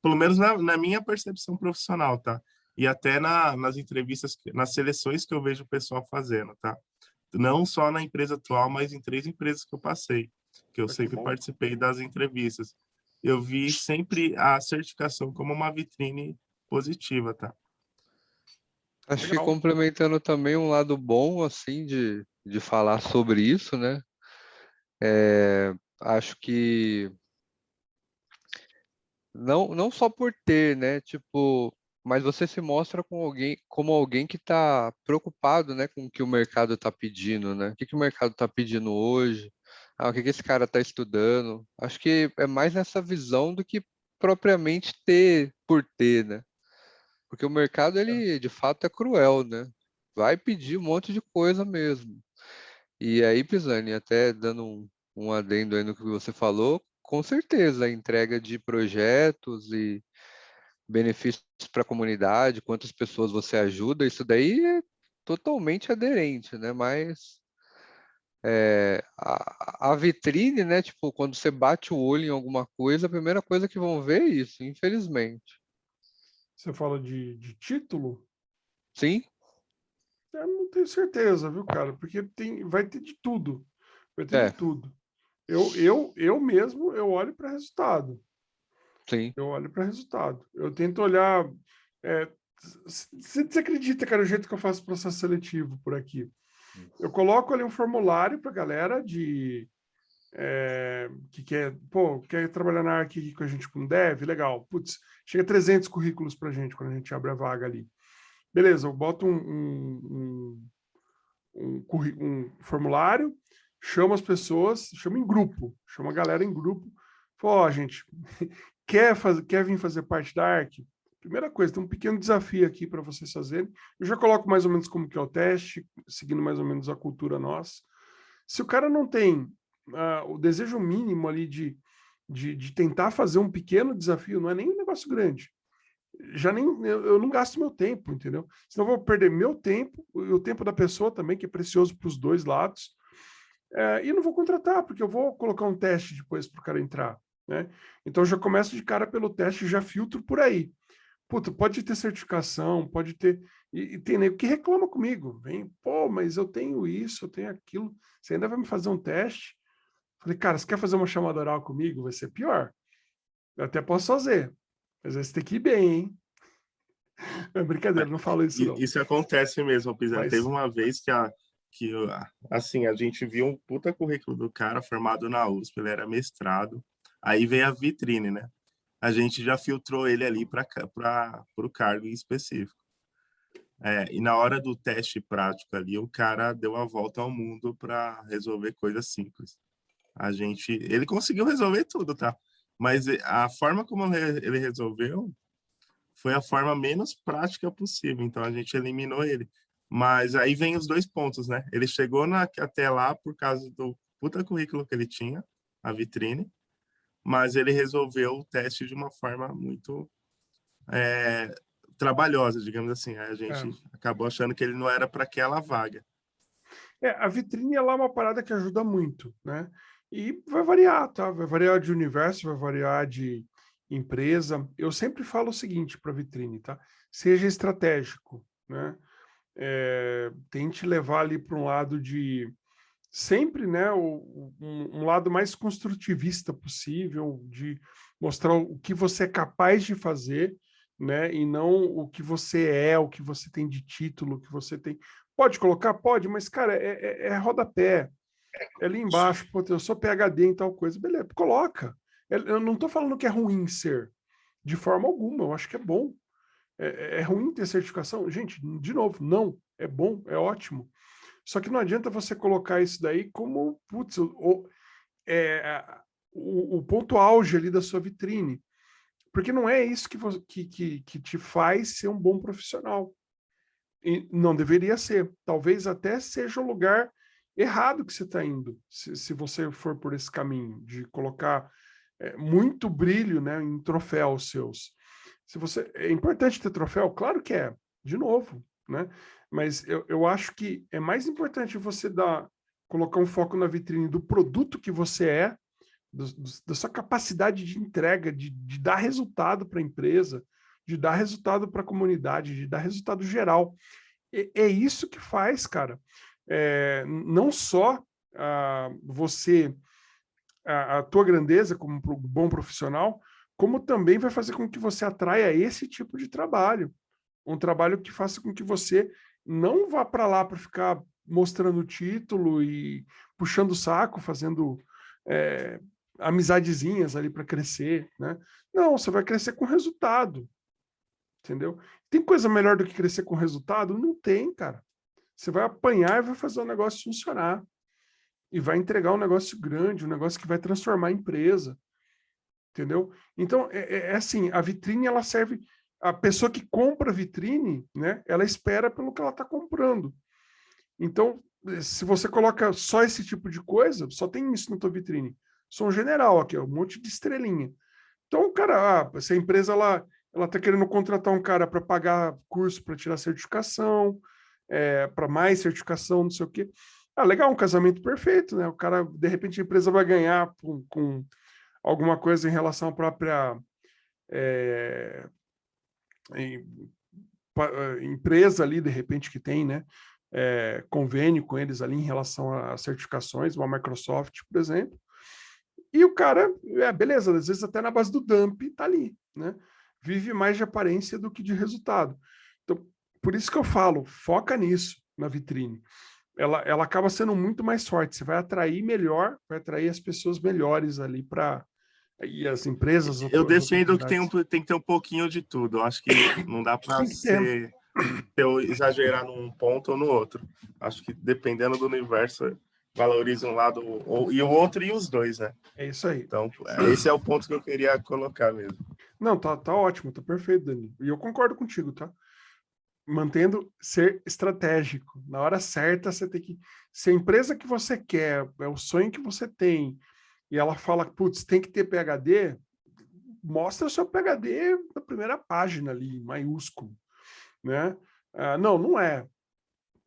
pelo menos na minha percepção profissional, tá? E até nas entrevistas, nas seleções que eu vejo o pessoal fazendo, tá? Não só na empresa atual, mas em 3 empresas que eu passei, que eu Que sempre bom. participei das entrevistas. Eu vi sempre a certificação como uma vitrine positiva, tá? Acho que Legal. complementando também um lado bom, assim, de falar sobre isso, né? Acho que não só por ter, né? Tipo, mas você se mostra como alguém que está preocupado, né, com o que o mercado está pedindo, né? O que o mercado está pedindo hoje? O que esse cara está estudando? Acho que é mais nessa visão do que propriamente ter por ter, né? Porque o mercado, ele de fato é cruel, né? Vai pedir um monte de coisa mesmo. E aí, Pisani, até dando um adendo aí no que você falou, com certeza a entrega de projetos e benefícios para a comunidade, quantas pessoas você ajuda, isso daí é totalmente aderente, né? Mas a vitrine, né? Tipo, quando você bate o olho em alguma coisa, a primeira coisa que vão ver é isso, infelizmente. Você fala de título? Sim, Eu não tenho certeza, viu, cara? Porque vai ter de tudo. Vai ter de é, tudo. Eu mesmo, eu olho para resultado. sim. Eu olho para resultado. Eu tento olhar. Você acredita, cara, o jeito que eu faço processo seletivo por aqui? Eu coloco ali um formulário para a galera que quer trabalhar na área aqui com a gente com dev, legal. Putz, chega 300 currículos para a gente quando a gente abre a vaga ali. Beleza, eu boto um formulário, chamo as pessoas, chamo em grupo, chamo a galera em grupo. Falo, ó, gente, quer vir fazer parte da ARC? Primeira coisa, tem um pequeno desafio aqui para vocês fazerem. Eu já coloco mais ou menos como que é o teste, seguindo mais ou menos a cultura nossa. Se o cara não tem o desejo mínimo ali de tentar fazer um pequeno desafio, não é nem um negócio grande. Eu não gasto meu tempo, entendeu? Senão eu vou perder meu tempo e o tempo da pessoa também, que é precioso para os dois lados. E não vou contratar, porque eu vou colocar um teste depois para o cara entrar, né? Então eu já começo de cara pelo teste e já filtro por aí. Puta, pode ter certificação, pode ter. E tem nego que reclama comigo. Vem, pô, mas eu tenho isso, eu tenho aquilo. Você ainda vai me fazer um teste? Falei, cara, você quer fazer uma chamada oral comigo? Vai ser pior. Eu até posso fazer, mas aí você tem que ir bem, hein? É brincadeira, não falo isso, não. Isso acontece mesmo, Pisano. Teve Mas, uma vez assim, a gente viu um puta currículo do cara formado na USP, ele era mestrado, aí veio a vitrine, né? A gente já filtrou ele ali para o cargo em específico. E na hora do teste prático ali, o cara deu a volta ao mundo para resolver coisas simples. Ele conseguiu resolver tudo, tá? Mas a forma como ele resolveu foi a forma menos prática possível. Então a gente eliminou ele. Mas aí vem os dois pontos, né? Ele chegou até lá por causa do puta currículo que ele tinha, a vitrine, mas ele resolveu o teste de uma forma muito trabalhosa, digamos assim. Aí a gente acabou achando que ele não era para aquela vaga. a vitrine ela é uma parada que ajuda muito, né? E vai variar, tá? Vai variar de universo, vai variar de empresa. Eu sempre falo o seguinte para a vitrine, tá? Seja estratégico, né? Tente levar ali para um lado de sempre, né, um lado mais construtivista possível, de mostrar o que você é capaz de fazer, né, e não o que você o que você tem de título, o que você tem. Pode colocar? Pode, mas, cara, é rodapé. É ali embaixo, pô, eu sou PhD em tal coisa. Beleza, coloca. Eu não estou falando que é ruim ser, de forma alguma, eu acho que é bom. É ruim ter certificação? Gente, de novo, não. É bom, é ótimo. Só que não adianta você colocar isso daí como, putz, o ponto auge ali da sua vitrine. Porque não é isso que te faz ser um bom profissional. E não deveria ser. Talvez até seja o lugar errado que você está indo, se você for por esse caminho de colocar muito brilho, né, em troféus seus. É importante ter troféu? Claro que é, de novo, né? Mas eu acho que é mais importante você colocar um foco na vitrine do produto que você da sua capacidade de entrega, de dar resultado para a empresa, de dar resultado para a comunidade, de dar resultado geral. É isso que faz, cara. Não só você, a tua grandeza como bom profissional, como também vai fazer com que você atraia esse tipo de trabalho. Um trabalho que faça com que você não vá para lá para ficar mostrando o título e puxando o saco, fazendo amizadezinhas ali para crescer, né? Não, você vai crescer com resultado, entendeu? Tem coisa melhor do que crescer com resultado? Não tem, cara. Você vai apanhar e vai fazer o negócio funcionar. E vai entregar um negócio grande, um negócio que vai transformar a empresa. Entendeu? Então, assim, a vitrine, ela serve... A pessoa que compra a vitrine, né? Ela espera pelo que ela está comprando. Então, se você coloca só esse tipo de coisa, só tem isso na tua vitrine. Sou um general aqui, um monte de estrelinha. Então, cara, se a empresa ela está querendo contratar um cara para pagar curso para tirar certificação, para mais certificação, não sei o quê. Ah, legal, um casamento perfeito, né? O cara, de repente, a empresa vai ganhar com alguma coisa em relação à própria empresa ali, de repente, que tem, né? Convênio com eles ali em relação a certificações, uma Microsoft, por exemplo. E o cara, beleza, às vezes até na base do dump tá ali, né? Vive mais de aparência do que de resultado. Então, por isso que eu falo, foca nisso na vitrine. Ela acaba sendo muito mais forte. Você vai atrair melhor, vai atrair as pessoas melhores ali para e as empresas. Eu defendo que tem que ter um pouquinho de tudo. Eu acho que não dá para você exagerar num ponto ou no outro. Acho que dependendo do universo, valoriza um lado e o outro e os dois, né? É isso aí. Então, esse é o ponto que eu queria colocar mesmo. Não, tá ótimo, tá perfeito, Dani. E eu concordo contigo, tá? Mantendo ser estratégico. Na hora certa, você tem que... Se a empresa que você quer, é o sonho que você tem, e ela fala, putz, tem que ter PhD, mostra o seu PhD na primeira página ali, maiúsculo, né? Não é.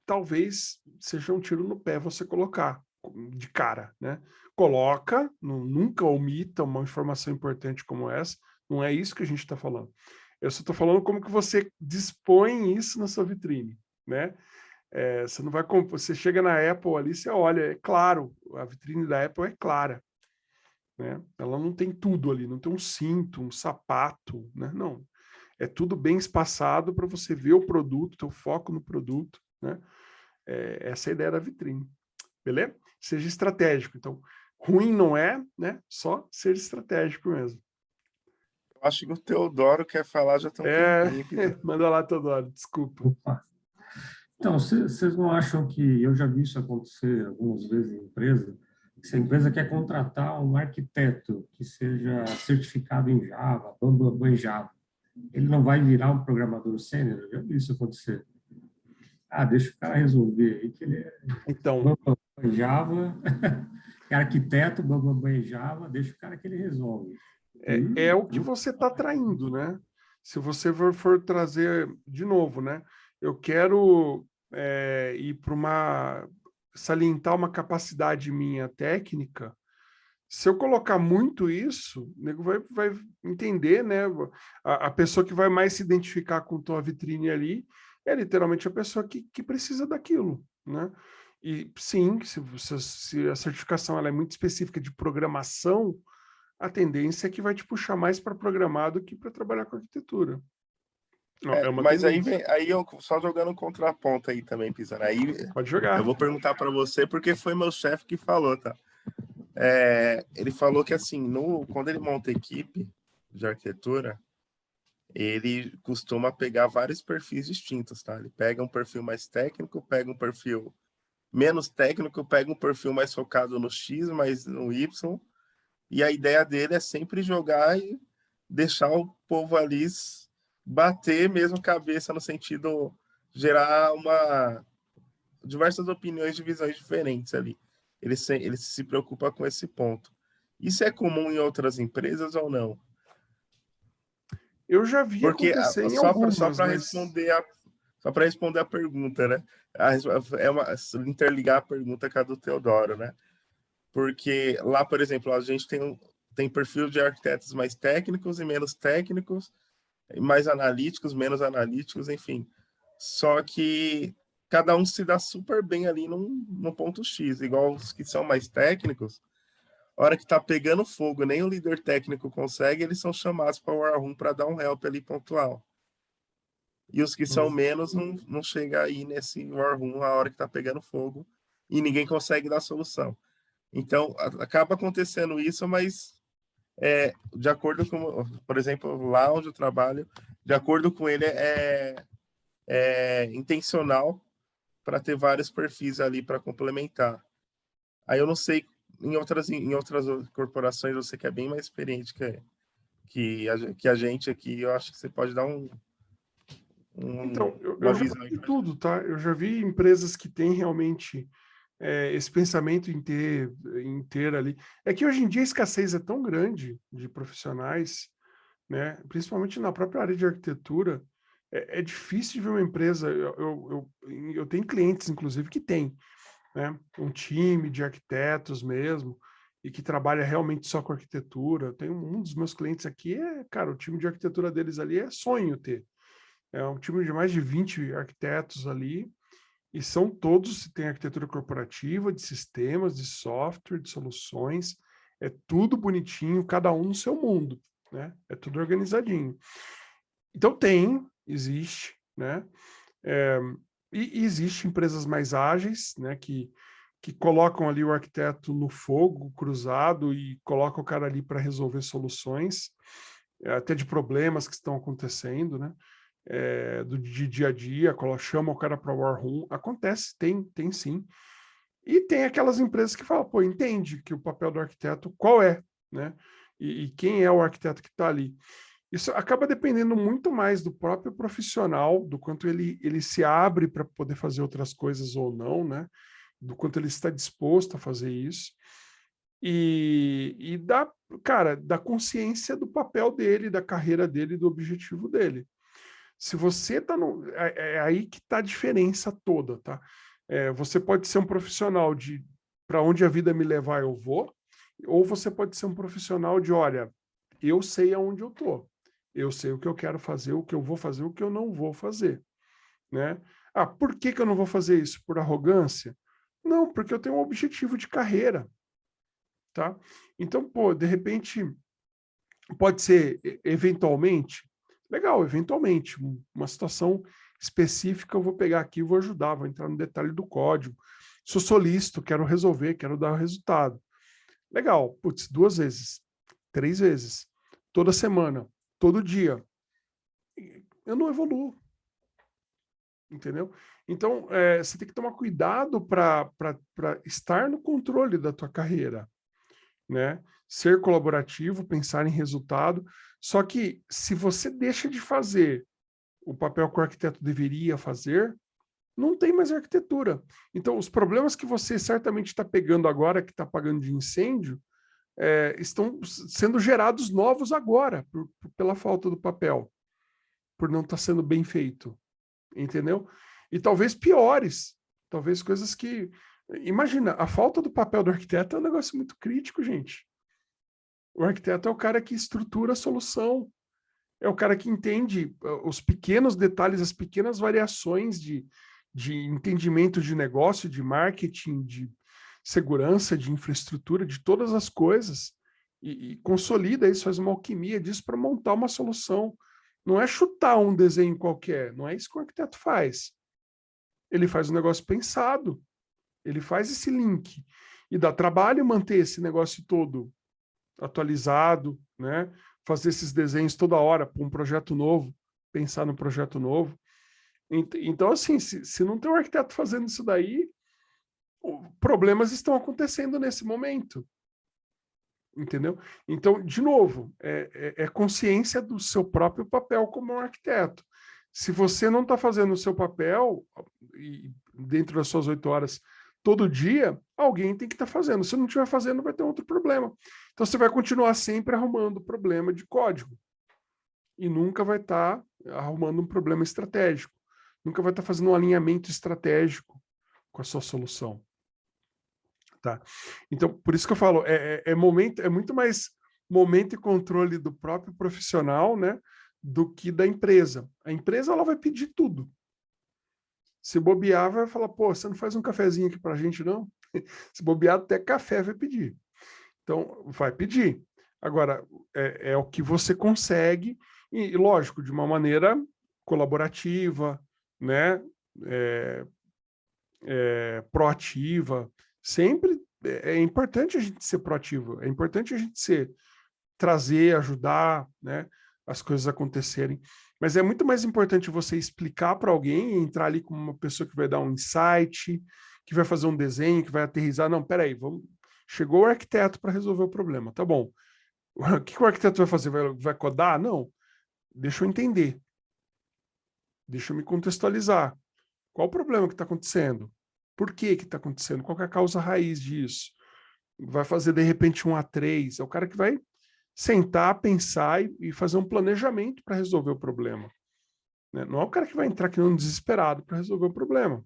Talvez seja um tiro no pé você colocar de cara, né? Coloca, nunca omita uma informação importante como essa, não é isso que a gente está falando. Eu só estou falando como que você dispõe isso na sua vitrine, né? Você não vai... Você chega na Apple ali, você olha, é claro, a vitrine da Apple é clara, né? Ela não tem tudo ali, não tem um cinto, um sapato, né? Não. É tudo bem espaçado para você ver o produto, ter o foco no produto, né? Essa é a ideia da vitrine, beleza? Seja estratégico. Então, ruim não é, né? Só ser estratégico mesmo. Eu acho que o Teodoro quer falar já tem um tempinho. Manda lá, Teodoro, desculpa. Opa. Então, vocês não acham que... Eu já vi isso acontecer algumas vezes em empresa, se a empresa quer contratar um arquiteto que seja certificado em Java, Bambambam Java, ele não vai virar um programador sênior? Eu já vi isso acontecer. Deixa o cara resolver aí, que ele é então, Bambambam Java, é arquiteto, Bambambam Java, deixa o cara que ele resolve. É o que você está traindo, né? Se você for trazer, de novo, né? Eu quero ir para salientar uma capacidade minha técnica. Se eu colocar muito isso, o nego vai entender, né? A pessoa que vai mais se identificar com tua vitrine ali é literalmente a pessoa que precisa daquilo, né? E sim, se a certificação ela é muito específica de programação, a tendência é que vai te puxar mais para programar do que para trabalhar com arquitetura. Mas aí eu só jogando um contraponto aí também, Pizarro. Aí pode jogar. Eu vou perguntar para você porque foi meu chefe que falou, tá? Ele falou que assim, quando ele monta equipe de arquitetura, ele costuma pegar vários perfis distintos, tá? Ele pega um perfil mais técnico, pega um perfil menos técnico, pega um perfil mais focado no X, mais no Y, e a ideia dele é sempre jogar e deixar o povo ali bater mesmo cabeça no sentido gerar diversas opiniões de visões diferentes ali. Ele se preocupa com esse ponto. Isso é comum em outras empresas ou não? Eu já vi acontecer em algumas, só para responder a pergunta, né? Interligar a pergunta com a do Teodoro, né? Porque lá, por exemplo, a gente tem perfil de arquitetos mais técnicos e menos técnicos, mais analíticos, menos analíticos, enfim. Só que cada um se dá super bem ali no ponto X, igual os que são mais técnicos. A hora que tá pegando fogo, nem o líder técnico consegue, eles são chamados para o War Room para dar um help ali pontual. E os que são menos não chega aí nesse War Room a hora que tá pegando fogo e ninguém consegue dar solução. Então, acaba acontecendo isso, mas de acordo com, por exemplo, lá onde eu trabalho, de acordo com ele, é intencional para ter vários perfis ali para complementar. Aí eu não sei, em outras corporações, você que é bem mais experiente que a gente aqui, eu acho que você pode dar então, eu já vi tudo, tá? Eu já vi empresas que têm realmente esse pensamento em ter ali. É que hoje em dia a escassez é tão grande de profissionais, né? Principalmente na própria área de arquitetura, é difícil de ver uma empresa, eu tenho clientes, inclusive, que tem, né, um time de arquitetos mesmo, e que trabalha realmente só com arquitetura. Eu tenho um dos meus clientes aqui, cara, o time de arquitetura deles ali é sonho ter. É um time de mais de 20 arquitetos ali, e são todos, tem arquitetura corporativa, de sistemas, de software, de soluções, é tudo bonitinho, cada um no seu mundo, né? É tudo organizadinho. Então existe, né? E existe empresas mais ágeis, né? Que colocam ali o arquiteto no fogo cruzado e colocam o cara ali para resolver soluções, até de problemas que estão acontecendo, né? De dia a dia, chama o cara para War Room, acontece, tem sim. E tem aquelas empresas que falam, pô, entende que o papel do arquiteto qual é, né? E quem é o arquiteto que está ali. Isso acaba dependendo muito mais do próprio profissional, do quanto ele se abre para poder fazer outras coisas ou não, né? Do quanto ele está disposto a fazer isso. E da consciência do papel dele, da carreira dele, do objetivo dele. Se você está no... É aí que está a diferença toda, tá? Você pode ser um profissional de para onde a vida me levar eu vou, ou você pode ser um profissional de, olha, eu sei aonde eu estou, eu sei o que eu quero fazer, o que eu vou fazer, o que eu não vou fazer, né? Ah, por que eu não vou fazer isso? Por arrogância? Não, porque eu tenho um objetivo de carreira, tá? Então, pô, de repente, pode ser, eventualmente, legal, eventualmente, uma situação específica eu vou pegar aqui e vou ajudar, vou entrar no detalhe do código. Sou solícito, quero resolver, quero dar o resultado. Legal, putz, 2 vezes, 3 vezes, toda semana, todo dia. Eu não evoluo, entendeu? Então, você tem que tomar cuidado para estar no controle da tua carreira, né? Ser colaborativo, pensar em resultado. Só que se você deixa de fazer o papel que o arquiteto deveria fazer, não tem mais arquitetura. Então, os problemas que você certamente está pegando agora, que está pagando de incêndio, estão sendo gerados novos agora, pela falta do papel, por não estar sendo bem feito, entendeu? E talvez piores, talvez coisas que... Imagina, a falta do papel do arquiteto é um negócio muito crítico, gente. O arquiteto é o cara que estrutura a solução, é o cara que entende os pequenos detalhes, as pequenas variações de entendimento de negócio, de marketing, de segurança, de infraestrutura, de todas as coisas, e consolida isso, faz uma alquimia disso para montar uma solução. Não é chutar um desenho qualquer, não é isso que o arquiteto faz. Ele faz um negócio pensado, ele faz esse link, e dá trabalho manter esse negócio todo atualizado, né? Fazer esses desenhos toda hora para um projeto novo, pensar no projeto novo. Então, assim, se não tem um arquiteto fazendo isso daí, problemas estão acontecendo nesse momento, entendeu? Então, de novo, é consciência do seu próprio papel como um arquiteto. Se você não está fazendo o seu papel, dentro das suas 8 horas, todo dia, alguém tem que estar fazendo. Se não estiver fazendo, vai ter outro problema. Então, você vai continuar sempre arrumando problema de código. E nunca vai estar arrumando um problema estratégico. Nunca vai estar fazendo um alinhamento estratégico com a sua solução. Tá? Então, por isso que eu falo, é muito mais momento e controle do próprio profissional, né, do que da empresa. A empresa, ela vai pedir tudo. Se bobear, vai falar, pô, você não faz um cafezinho aqui pra gente, não? Se bobear, até café vai pedir. Então, vai pedir. Agora, é o que você consegue, e lógico, de uma maneira colaborativa, né? Proativa. Sempre é importante a gente ser proativo, é importante a gente trazer, ajudar, né? As coisas acontecerem. Mas é muito mais importante você explicar para alguém, entrar ali como uma pessoa que vai dar um insight, que vai fazer um desenho, que vai aterrissar. Não, peraí, chegou o arquiteto para resolver o problema, tá bom. O que o arquiteto vai fazer? Vai codar? Não. Deixa eu entender. Deixa eu me contextualizar. Qual o problema que está acontecendo? Por que está acontecendo? Qual que é a causa raiz disso? Vai fazer, de repente, um A3. É o cara que vai sentar, pensar e fazer um planejamento para resolver o problema. Né? Não é o cara que vai entrar aqui num desesperado para resolver o problema.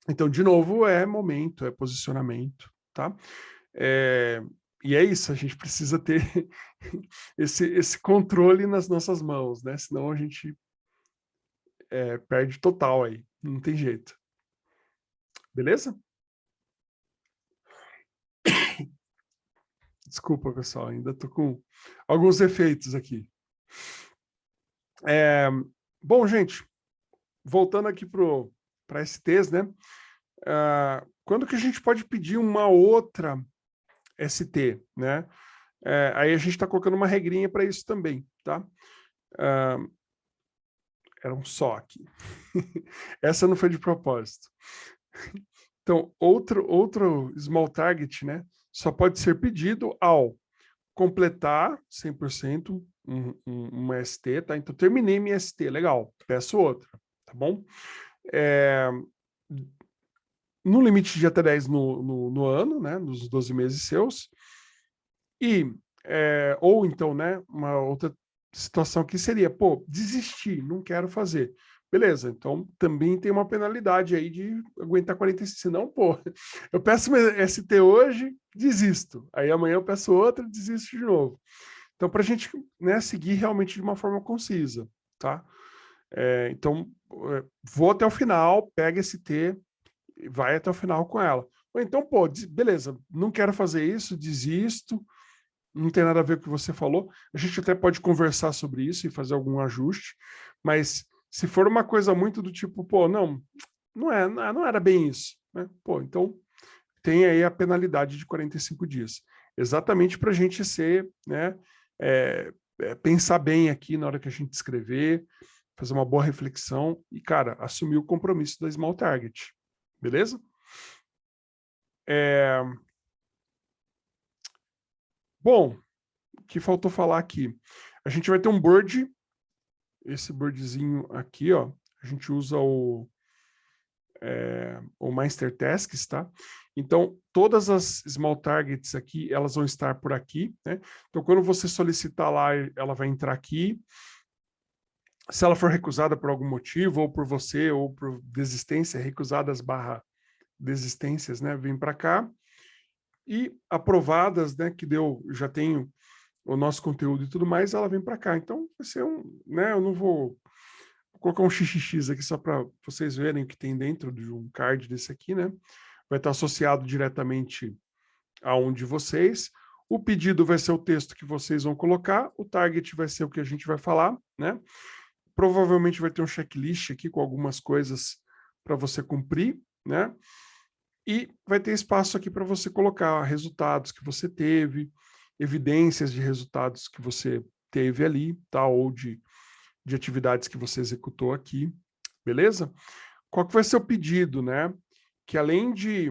Então, de novo, é momento, é posicionamento, tá? E é isso, a gente precisa ter esse controle nas nossas mãos, né? Senão a gente perde total aí, não tem jeito. Beleza? Desculpa, pessoal, ainda estou com alguns efeitos aqui. Bom, gente, voltando aqui para STs, né? Quando que a gente pode pedir uma outra ST, né? Aí a gente está colocando uma regrinha para isso também, tá? Era um só aqui. Essa não foi de propósito. Então, outro small target, né? Só pode ser pedido ao completar 100% uma ST, tá? Então, terminei minha ST, legal, peço outra, tá bom? No limite de até 10 no ano, né? Nos 12 meses seus. Ou então, né? Uma outra situação que seria, pô, desistir, não quero fazer. Beleza, então também tem uma penalidade aí de aguentar 45, senão, pô, eu peço uma ST hoje, desisto. Aí amanhã eu peço outra, desisto de novo. Então, para a gente, né, seguir realmente de uma forma concisa, tá? Então, vou até o final, pega ST, vai até o final com ela. Ou então, pô, beleza, não quero fazer isso, desisto, não tem nada a ver com o que você falou. A gente até pode conversar sobre isso e fazer algum ajuste, mas se for uma coisa muito do tipo, pô, não era bem isso, né? Pô, então tem aí a penalidade de 45 dias. Exatamente para a gente ser, né, pensar bem aqui na hora que a gente escrever, fazer uma boa reflexão e, cara, assumir o compromisso da Small Target. Beleza? Bom, o que faltou falar aqui? A gente vai ter um board, esse boardzinho aqui, ó, a gente usa o Master Tasks, tá? Então, todas as Small Targets aqui, elas vão estar por aqui, né? Então, quando você solicitar lá, ela vai entrar aqui. Se ela for recusada por algum motivo, ou por você, ou por desistência, recusadas / desistências, né? Vem para cá. E aprovadas, né? Que já tenho o nosso conteúdo e tudo mais, ela vem para cá. Então, vai ser né? Eu não vou colocar um XXX aqui só para vocês verem o que tem dentro de um card desse aqui, né? Vai estar associado diretamente a um de vocês. O pedido vai ser o texto que vocês vão colocar, o target vai ser o que a gente vai falar, né? Provavelmente vai ter um checklist aqui com algumas coisas para você cumprir, né? E vai ter espaço aqui para você colocar resultados que você teve, evidências de resultados que você teve ali, tá? Ou de atividades que você executou aqui, beleza? Qual que vai ser o pedido, né? Que além de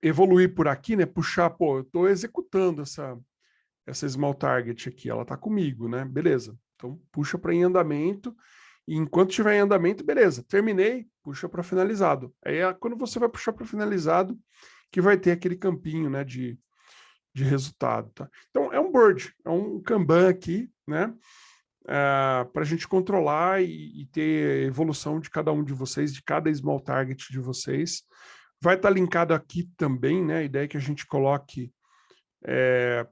evoluir por aqui, né? Puxar, pô, eu estou executando essa Small Target aqui, ela está comigo, né? Beleza. Então, puxa para em andamento, e enquanto estiver em andamento, beleza, terminei, puxa para finalizado. Aí, quando você vai puxar para finalizado, que vai ter aquele campinho, né, de resultado, tá? Então, é um board, é um Kanban aqui, né, para a gente controlar e ter evolução de cada um de vocês, de cada small target de vocês. Vai estar linkado aqui também, né, a ideia é que a gente coloque,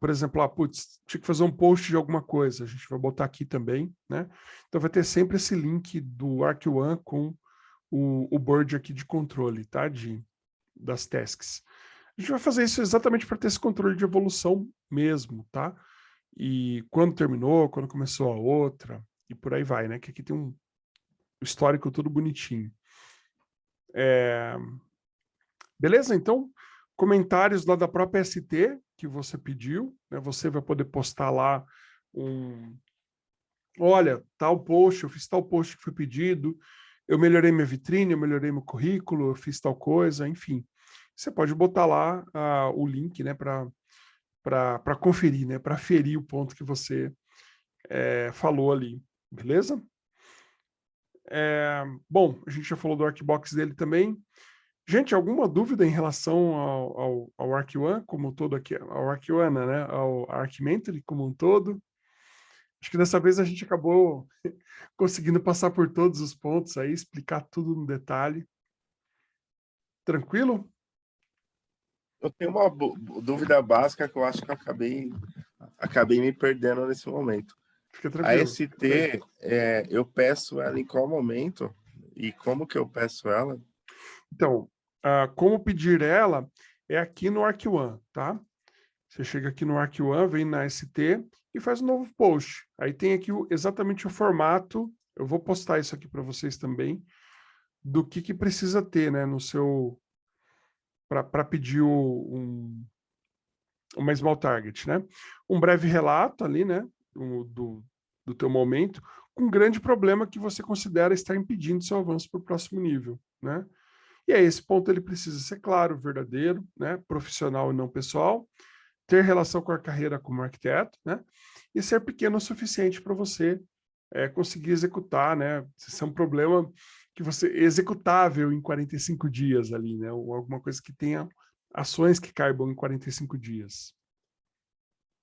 por exemplo, putz, tinha que fazer um post de alguma coisa, a gente vai botar aqui também, né? Então vai ter sempre esse link do ArcOne com o board aqui de controle, tá? Das tasks. A gente vai fazer isso exatamente para ter esse controle de evolução mesmo, tá? E quando terminou, quando começou a outra, e por aí vai, né? Que aqui tem um histórico tudo bonitinho. Beleza? Então, comentários lá da própria ST que você pediu, né? Você vai poder postar lá olha, tal post, eu fiz tal post que foi pedido, eu melhorei minha vitrine, eu melhorei meu currículo, eu fiz tal coisa, enfim. Você pode botar lá o link, né, para conferir, né, para ferir o ponto que você falou ali, beleza? Bom, a gente já falou do Arcbox dele também. Gente, alguma dúvida em relação ao ArcOne como um todo aqui, ao ArcOne, né? Ao ArcMentor como um todo? Acho que dessa vez a gente acabou conseguindo passar por todos os pontos aí, explicar tudo no detalhe. Tranquilo? Eu tenho uma dúvida básica que eu acho que eu acabei me perdendo nesse momento. Fica A tranquilo. ST, eu peço ela em qual momento? E como que eu peço ela? Então, como pedir ela é aqui no ArcOne, tá? Você chega aqui no ArcOne, vem na ST e faz um novo post. Aí tem aqui exatamente o formato, eu vou postar isso aqui para vocês também, do que precisa ter, né, no seu... para pedir uma small target, né? Um breve relato ali, né, do teu momento, com um grande problema que você considera estar impedindo seu avanço para o próximo nível, né? E aí esse ponto ele precisa ser claro, verdadeiro, né, profissional e não pessoal, ter relação com a carreira como arquiteto, né, e ser pequeno o suficiente para você conseguir executar, né, se é um problema que você executável em 45 dias ali, né, ou alguma coisa que tenha ações que caibam em 45 dias.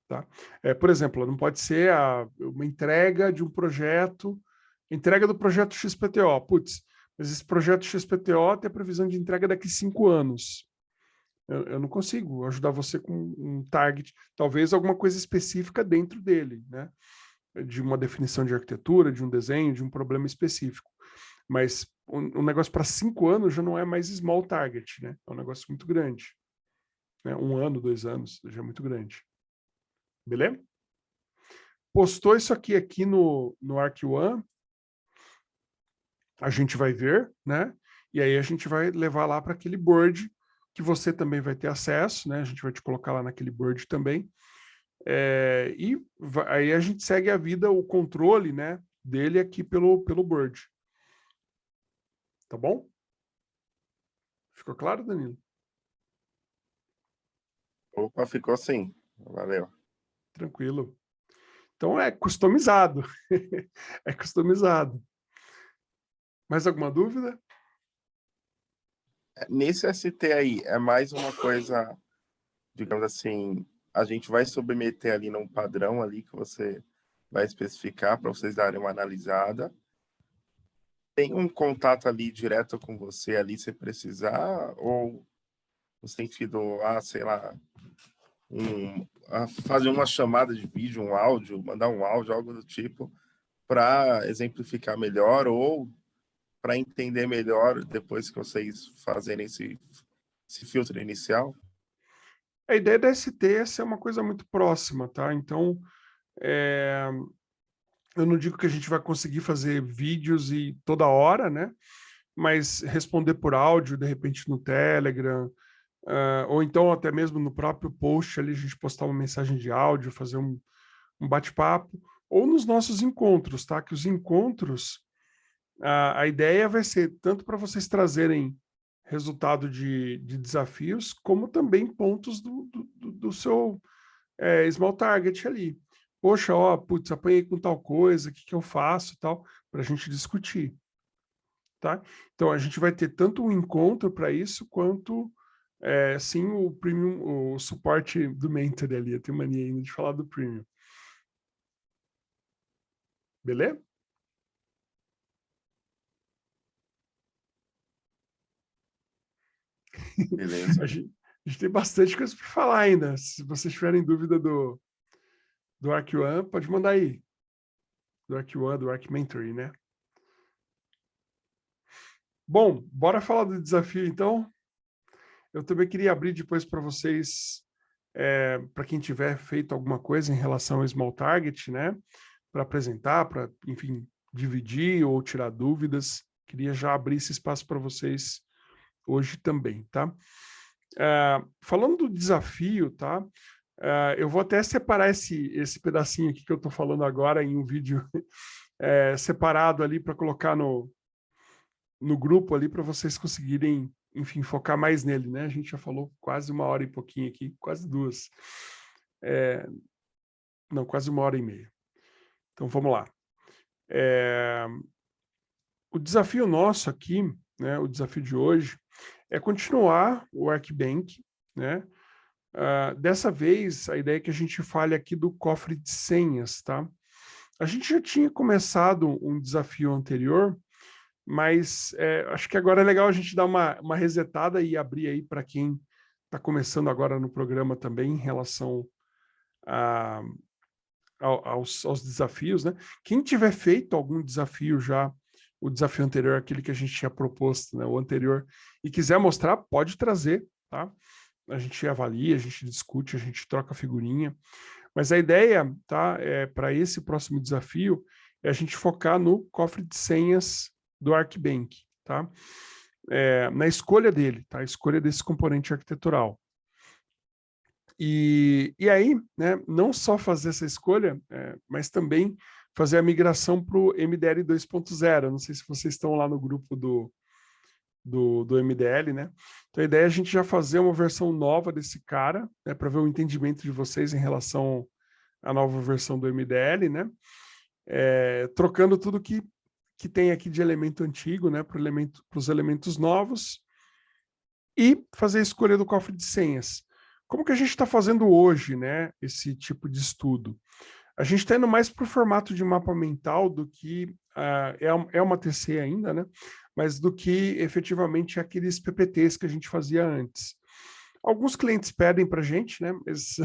Tá? Por exemplo, não pode ser uma entrega de um projeto, entrega do projeto XPTO. Putz, mas esse projeto XPTO tem a previsão de entrega daqui 5 anos. Eu não consigo ajudar você com um target, talvez alguma coisa específica dentro dele, né? De uma definição de arquitetura, de um desenho, de um problema específico. Mas um negócio para 5 anos já não é mais small target, né? É um negócio muito grande. Né? 1 ano, 2 anos, já é muito grande. Beleza? Postou isso aqui no ArcOne, a gente vai ver, né? E aí a gente vai levar lá para aquele board que você também vai ter acesso, né? A gente vai te colocar lá naquele board também. Aí a gente segue a vida, o controle, né, dele aqui pelo board. Tá bom? Ficou claro, Danilo? Opa, ficou assim. Valeu. Tranquilo. Então é customizado. É customizado. Mais alguma dúvida? Nesse ST aí, é mais uma coisa, digamos assim, a gente vai submeter ali num padrão ali que você vai especificar para vocês darem uma analisada. Tem um contato ali direto com você ali se precisar, ou no sentido, sei lá, fazer uma chamada de vídeo, um áudio, mandar um áudio, algo do tipo, para exemplificar melhor ou para entender melhor depois que vocês fazerem esse filtro inicial? A ideia da ST é ser uma coisa muito próxima, tá? Então, eu não digo que a gente vai conseguir fazer vídeos e toda hora, né? Mas responder por áudio, de repente no Telegram, ou então até mesmo no próprio post ali, a gente postar uma mensagem de áudio, fazer um bate-papo, ou nos nossos encontros, tá? Que os encontros, a ideia vai ser tanto para vocês trazerem resultado de desafios, como também pontos do seu small target ali. Poxa, ó, putz, apanhei com tal coisa, o que eu faço e tal, para a gente discutir. Tá? Então, a gente vai ter tanto um encontro para isso, quanto, sim, o premium, o suporte do mentor ali. Eu tenho mania ainda de falar do premium. Beleza? Beleza. A gente tem bastante coisa para falar ainda. Se vocês tiverem dúvida do ArcOne, pode mandar aí. Do ArcOne, do ArcMentory, né? Bom, bora falar do desafio, então. Eu também queria abrir depois para vocês, para quem tiver feito alguma coisa em relação ao Small Target, né? Para apresentar, para, enfim, dividir ou tirar dúvidas. Queria já abrir esse espaço para vocês hoje também, tá? Falando do desafio, tá? Eu vou até separar esse pedacinho aqui que eu estou falando agora em um vídeo separado ali para colocar no grupo ali para vocês conseguirem, enfim, focar mais nele, né? A gente já falou quase 1 hora e pouquinho aqui, quase 2. Não, quase 1h30. Então, vamos lá. O desafio nosso aqui, né, o desafio de hoje, é continuar o ArcBank, né? Dessa vez, a ideia é que a gente fale aqui do cofre de senhas, tá? A gente já tinha começado um desafio anterior, mas acho que agora é legal a gente dar uma resetada e abrir aí para quem está começando agora no programa também em relação aos desafios, né? Quem tiver feito algum desafio já, o desafio anterior, aquele que a gente tinha proposto, né? O anterior, e quiser mostrar, pode trazer, tá? A gente avalia, a gente discute, a gente troca figurinha. Mas a ideia, tá, para esse próximo desafio, é a gente focar no cofre de senhas do ArcBank, tá? Na escolha dele, tá? A escolha desse componente arquitetural. E aí, né, não só fazer essa escolha, mas também fazer a migração para o MDL 2.0. Não sei se vocês estão lá no grupo do MDL, né? Então a ideia é a gente já fazer uma versão nova desse cara, né, para ver o entendimento de vocês em relação à nova versão do MDL, né? Trocando tudo que tem aqui de elemento antigo, né, para os elementos novos, e fazer a escolha do cofre de senhas. Como que a gente está fazendo hoje, né, esse tipo de estudo? A gente está indo mais para o formato de mapa mental do que é uma TC ainda, né? Mas do que efetivamente aqueles PPTs que a gente fazia antes. Alguns clientes pedem para a gente, né? Mas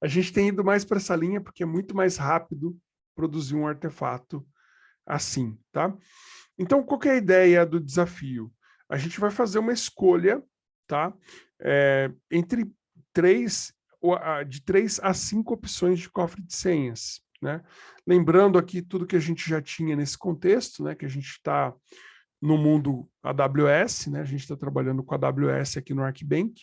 a gente tem ido mais para essa linha porque é muito mais rápido produzir um artefato assim, tá? Então, qual que é a ideia do desafio? A gente vai fazer uma escolha, tá? Entre de 3 a 5 opções de cofre de senhas, né? Lembrando aqui tudo que a gente já tinha nesse contexto, né? Que a gente está no mundo AWS, né? A gente está trabalhando com a AWS aqui no ArcBank.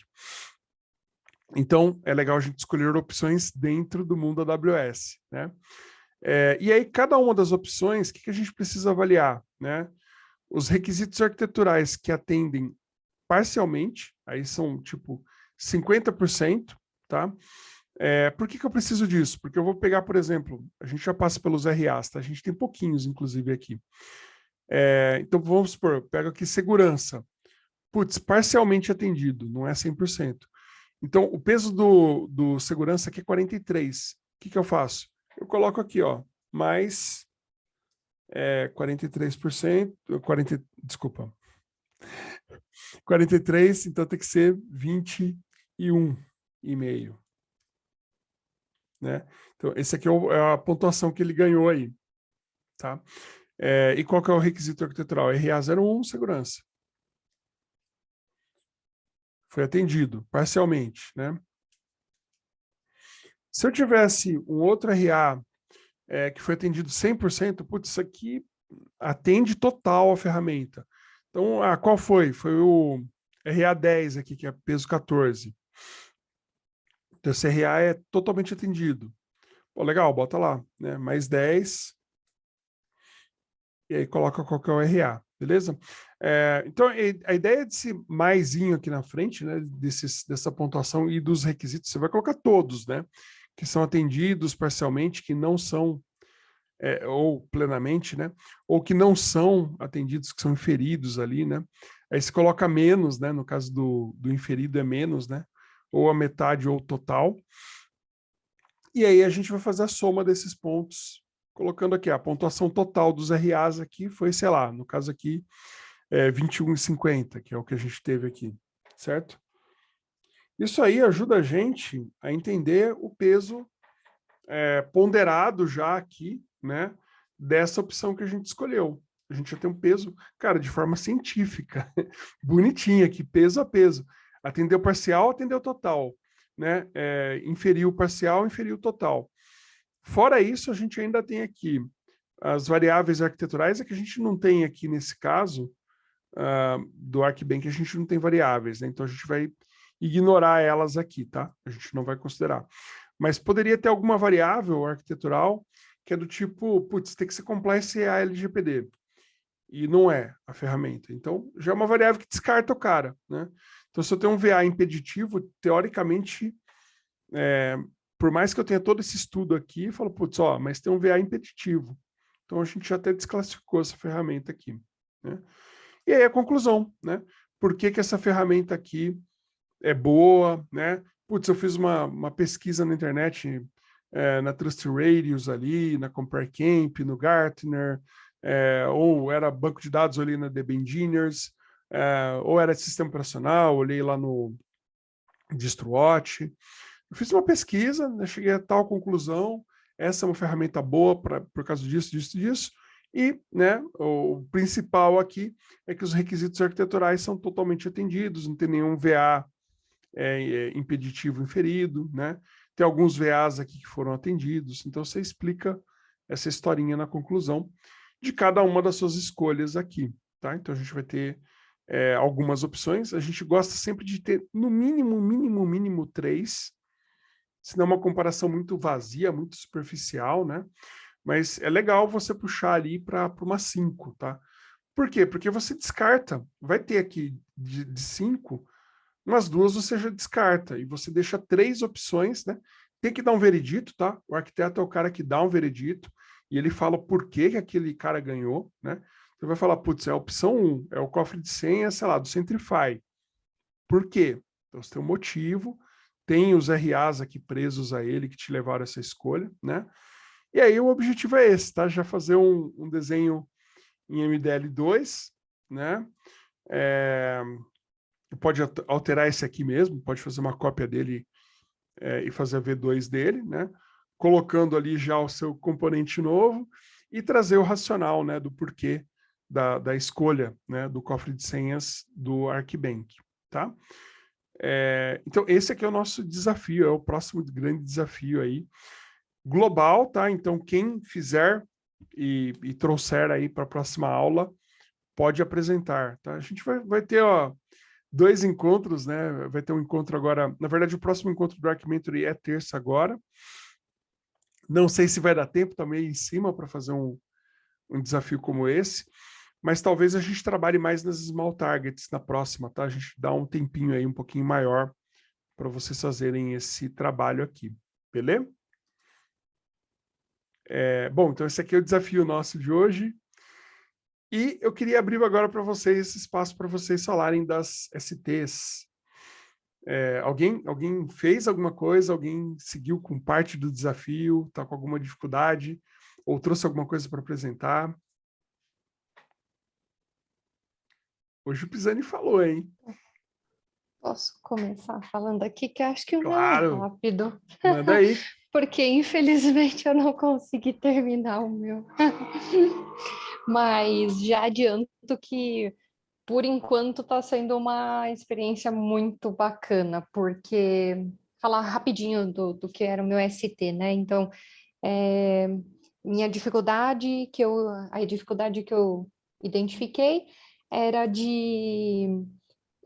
Então, é legal a gente escolher opções dentro do mundo AWS, né? E aí, cada uma das opções, o que a gente precisa avaliar, né? Os requisitos arquiteturais que atendem parcialmente, aí são tipo 50%, tá? Por que eu preciso disso? Porque eu vou pegar, por exemplo, a gente já passa pelos RAs, tá? A gente tem pouquinhos, inclusive, aqui. Então, vamos supor, pego aqui segurança. Putz, parcialmente atendido, não é 100%. Então, o peso do segurança aqui é 43. O que eu faço? Eu coloco aqui, ó, mais 43%, desculpa, 43, então tem que ser 21,5, né? Então, esse aqui é a pontuação que ele ganhou aí, tá? E qual que é o requisito arquitetural? RA01, segurança. Foi atendido, parcialmente, né? Se eu tivesse um outro RA que foi atendido 100%, putz, isso aqui atende total a ferramenta. Então, qual foi? Foi o RA10 aqui, que é peso 14. Então, esse RA é totalmente atendido. Pô, legal, bota lá, né? Mais 10. E aí coloca qual que é o RA, beleza? Então, a ideia desse maisinho aqui na frente, né? Dessa pontuação e dos requisitos, você vai colocar todos, né? Que são atendidos parcialmente, que não são ou plenamente, né? Ou que não são atendidos, que são inferidos ali, né? Aí você coloca menos, né? No caso do inferido é menos, né? Ou a metade ou o total. E aí a gente vai fazer a soma desses pontos, colocando aqui a pontuação total dos RAs aqui foi, sei lá, no caso aqui, 21,50, que é o que a gente teve aqui, certo? Isso aí ajuda a gente a entender o peso ponderado já aqui, né, dessa opção que a gente escolheu. A gente já tem um peso, cara, de forma científica, bonitinha aqui, peso a peso. Atendeu parcial, atendeu total, né? Inferiu parcial, inferiu total. Fora isso, a gente ainda tem aqui as variáveis arquiteturais, que a gente não tem aqui nesse caso do ArcBank, a gente não tem variáveis, né? Então a gente vai ignorar elas aqui, tá? A gente não vai considerar. Mas poderia ter alguma variável arquitetural que é do tipo, putz, tem que ser compliance a LGPD. E não é a ferramenta. Então, já é uma variável que descarta o cara, né? Então, se eu tenho um VA impeditivo, teoricamente, por mais que eu tenha todo esse estudo aqui, eu falo, putz, mas tem um VA impeditivo. Então, a gente já até desclassificou essa ferramenta aqui, né? E aí a conclusão, né? por que que essa ferramenta aqui é boa, né? Putz, eu fiz uma pesquisa na internet, na Trust Radius ali, na CompareCamp, no Gartner, ou era banco de dados ali na DB Engineers, ou era de sistema operacional, olhei lá no DistroWatch. Eu fiz uma pesquisa, né, cheguei a tal conclusão, essa é uma ferramenta boa por causa disso, disso, e, né, o principal aqui é que os requisitos arquiteturais são totalmente atendidos, não tem nenhum VA impeditivo inferido, né? Tem alguns VAs aqui que foram atendidos, então você explica essa historinha na conclusão de cada uma das suas escolhas aqui, tá? Então a gente vai ter algumas opções, a gente gosta sempre de ter no mínimo 3, senão é uma comparação muito vazia, muito superficial, né? Mas é legal você puxar ali para uma 5, tá? Por quê? Porque você descarta, vai ter aqui de 5, umas 2 você já descarta, e você deixa 3 opções, né? Tem que dar um veredito, tá? O arquiteto é o cara que dá um veredito, e ele fala por que que aquele cara ganhou, né? Você vai falar, putz, a opção 1 é o cofre de senha, sei lá, do Centrify. Por quê? Então você tem um motivo, tem os RAs aqui presos a ele que te levaram a essa escolha, né? E aí o objetivo é esse, tá? Já fazer um desenho em MDL2, né? Pode alterar esse aqui mesmo, pode fazer uma cópia dele e fazer a V2 dele, né? Colocando ali já o seu componente novo e trazer o racional, né, do porquê da escolha, né, do cofre de senhas do Arquibank, tá? Então, esse aqui é o nosso desafio, é o próximo grande desafio aí, global, tá? Então, quem fizer e trouxer aí para a próxima aula, pode apresentar, tá? A gente vai ter, ó, 2 encontros, né? Vai ter um encontro agora, na verdade, o próximo encontro do Archimentory é terça agora. Não sei se vai dar tempo, tá meio em cima para fazer um desafio como esse, mas talvez a gente trabalhe mais nas small targets na próxima, tá? A gente dá um tempinho aí um pouquinho maior para vocês fazerem esse trabalho aqui, beleza? Bom, então esse aqui é o desafio nosso de hoje. E eu queria abrir agora para vocês esse espaço para vocês falarem das STs. Alguém fez alguma coisa? Alguém seguiu com parte do desafio? Está com alguma dificuldade? Ou trouxe alguma coisa para apresentar? Hoje o Pisani falou, hein? Posso começar falando aqui, que eu acho que o meu é Claro! rápido. Manda aí. Porque, infelizmente, eu não consegui terminar o meu. Mas já adianto que, por enquanto, está sendo uma experiência muito bacana, porque falar rapidinho do que era o meu ST, né? Então, a dificuldade que eu identifiquei era de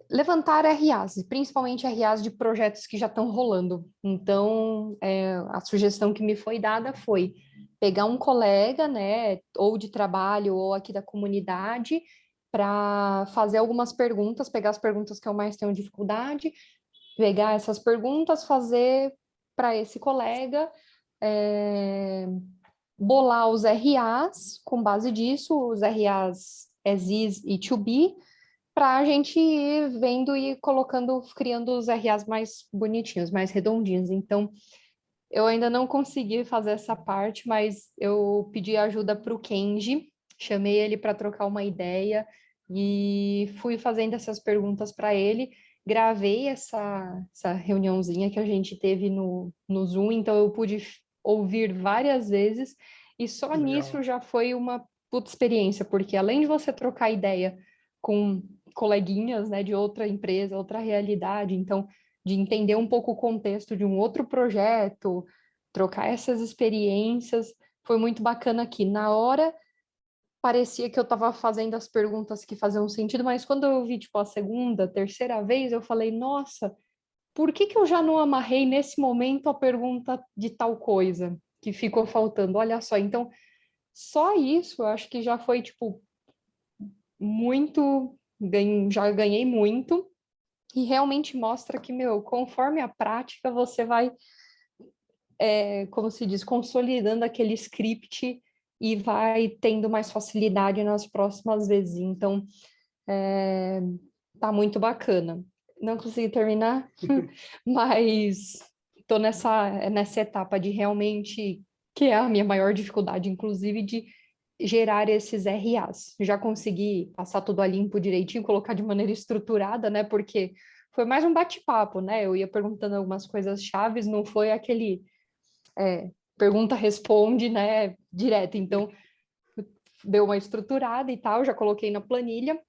levantar RAs, principalmente RAs de projetos que já estão rolando. Então, a sugestão que me foi dada foi pegar um colega, né, ou de trabalho ou aqui da comunidade, para fazer algumas perguntas, pegar as perguntas que eu mais tenho dificuldade, pegar essas perguntas, fazer para esse colega, bolar os RAs com base disso, os RAs as is e to be, para a gente ir vendo e colocando, criando os RAs mais bonitinhos, mais redondinhos. Então, eu ainda não consegui fazer essa parte, mas eu pedi ajuda para o Kenji, chamei ele para trocar uma ideia e fui fazendo essas perguntas para ele. Gravei essa reuniãozinha que a gente teve no Zoom, então eu pude ouvir várias vezes, e só Legal. nisso já foi uma puta experiência, porque além de você trocar ideia com coleguinhas, né, de outra empresa, outra realidade, então de entender um pouco o contexto de um outro projeto, trocar essas experiências, foi muito bacana aqui. Na hora, parecia que eu estava fazendo as perguntas que faziam sentido, mas quando eu vi, tipo, a segunda, terceira vez, eu falei, nossa, por que eu já não amarrei nesse momento a pergunta de tal coisa que ficou faltando? Olha só, então, só isso, eu acho que já foi, tipo, muito, já ganhei muito, e realmente mostra que, conforme a prática, você vai, como se diz, consolidando aquele script e vai tendo mais facilidade nas próximas vezes. Então, Tá muito bacana. Não consegui terminar, mas estou nessa etapa de realmente, que é a minha maior dificuldade, inclusive, de gerar esses RAs. Já consegui passar tudo a limpo direitinho, colocar de maneira estruturada, né? Porque foi mais um bate-papo, né? Eu ia perguntando algumas coisas chaves, não foi aquele pergunta-responde, né? Direto. Então, deu uma estruturada e tal, já coloquei na planilha,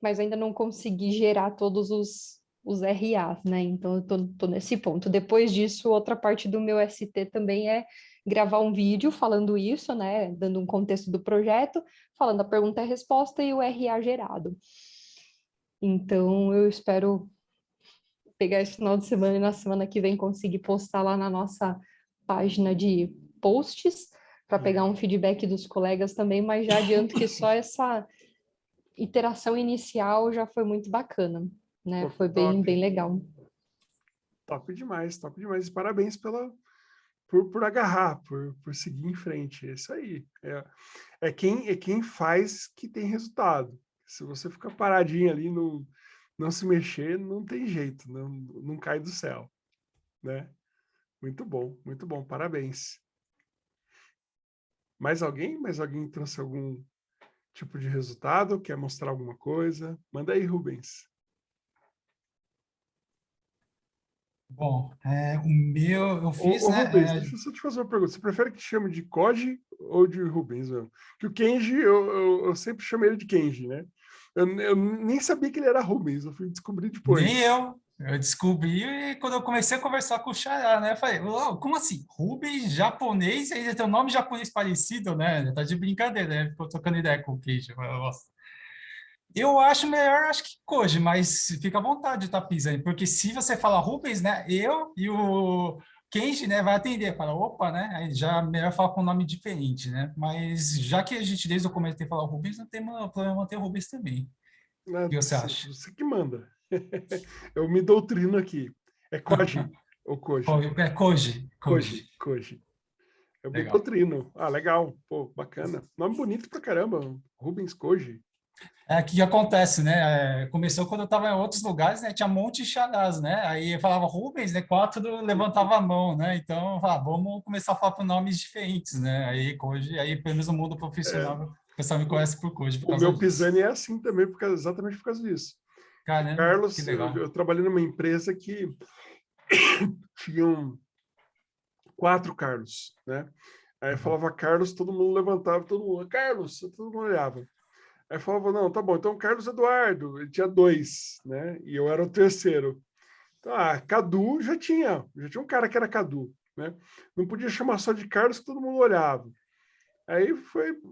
mas ainda não consegui gerar todos os RAs, né? Então, eu tô nesse ponto. Depois disso, outra parte do meu ST também é gravar um vídeo falando isso, né? Dando um contexto do projeto, falando a pergunta e a resposta e o RA gerado. Então, eu espero pegar esse final de semana e na semana que vem conseguir postar lá na nossa página de posts para pegar um feedback dos colegas também, mas já adianto que só essa iteração inicial já foi muito bacana, né? Pô, Foi bem legal. Top demais, top demais. Parabéns por agarrar, por seguir em frente. É isso aí. É quem faz que tem resultado. Se você ficar paradinho ali, não se mexer, não tem jeito, não cai do céu, né? Muito bom, parabéns. Mais alguém? Mais alguém trouxe algum tipo de resultado? Quer mostrar alguma coisa? Manda aí, Rubens. Bom, o meu eu fiz, Ô, né? Rubens, deixa eu só te fazer uma pergunta. Você prefere que te chame de Koji ou de Rubens? Que o Kenji, eu sempre chamei ele de Kenji, né? Eu nem sabia que ele era Rubens, eu fui descobrir depois. Nem eu. Eu descobri e quando eu comecei a conversar com o Xará, né? Eu falei, "Uau, como assim? Rubens, japonês, e ainda tem um nome japonês parecido, né? Tá de brincadeira, né? Ficou trocando ideia com o Kenji. Nossa. Eu acho melhor, acho que Koji, mas fica à vontade, tá, Pisa? Porque se você falar Rubens, né? Eu e o Kenji, né? Vai atender, fala, opa, né? Aí já é melhor falar com um nome diferente, né? Mas já que a gente desde o começo tem que falar Rubens, não tem problema manter o Rubens também. O que você acha? Você que manda. Eu me doutrino aqui. É Koji ou Koji? É Koji. Koji. Eu me Legal. doutrino. Ah, legal. Pô, bacana. Nome bonito pra caramba. Rubens Koji. É o que acontece, né? Começou quando eu estava em outros lugares, né? Tinha um monte de xarás, né? Aí eu falava Rubens, né? Quatro levantava a mão, né? Então, eu falava, vamos começar a falar por nomes diferentes, né? Aí, Koji, aí pelo menos no mundo profissional, o pessoal me conhece por Koji por O causa meu disso. Pisani é assim também, exatamente por causa disso. Caramba, que Carlos, legal. eu trabalhei numa empresa que tinham 4 Carlos, né? Aí falava Carlos, todo mundo levantava, todo mundo, Carlos, todo mundo olhava. Aí falava, não, tá bom, então Carlos Eduardo, ele tinha 2, né? E eu era o terceiro. Então, Cadu já tinha um cara que era Cadu, né? Não podia chamar só de Carlos que todo mundo olhava. Aí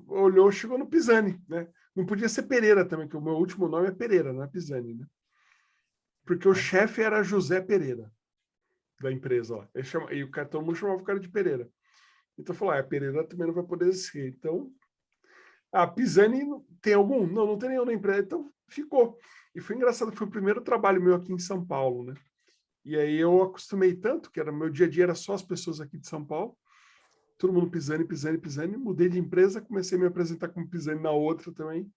olhou, chegou no Pisani, né? Não podia ser Pereira também, que o meu último nome é Pereira, não é Pisani, né? Porque o chefe era José Pereira, da empresa, ó. E todo mundo chamava o cara de Pereira. Então falou, Pereira também não vai poder ser. Então, Pisani tem algum? Não tem nenhum na empresa. Então ficou. E foi engraçado, foi o primeiro trabalho meu aqui em São Paulo, né? E aí eu acostumei tanto, que meu dia a dia era só as pessoas aqui de São Paulo, todo mundo Pisani, mudei de empresa, comecei a me apresentar como Pisani na outra também.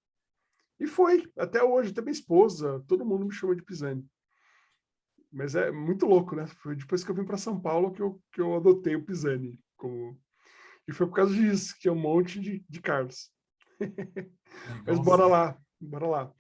E foi, até hoje, até minha esposa, todo mundo me chama de Pisani. Mas é muito louco, né? Foi depois que eu vim para São Paulo que eu adotei o Pisani. E foi por causa disso, que é um monte de Carlos. Mas bora lá.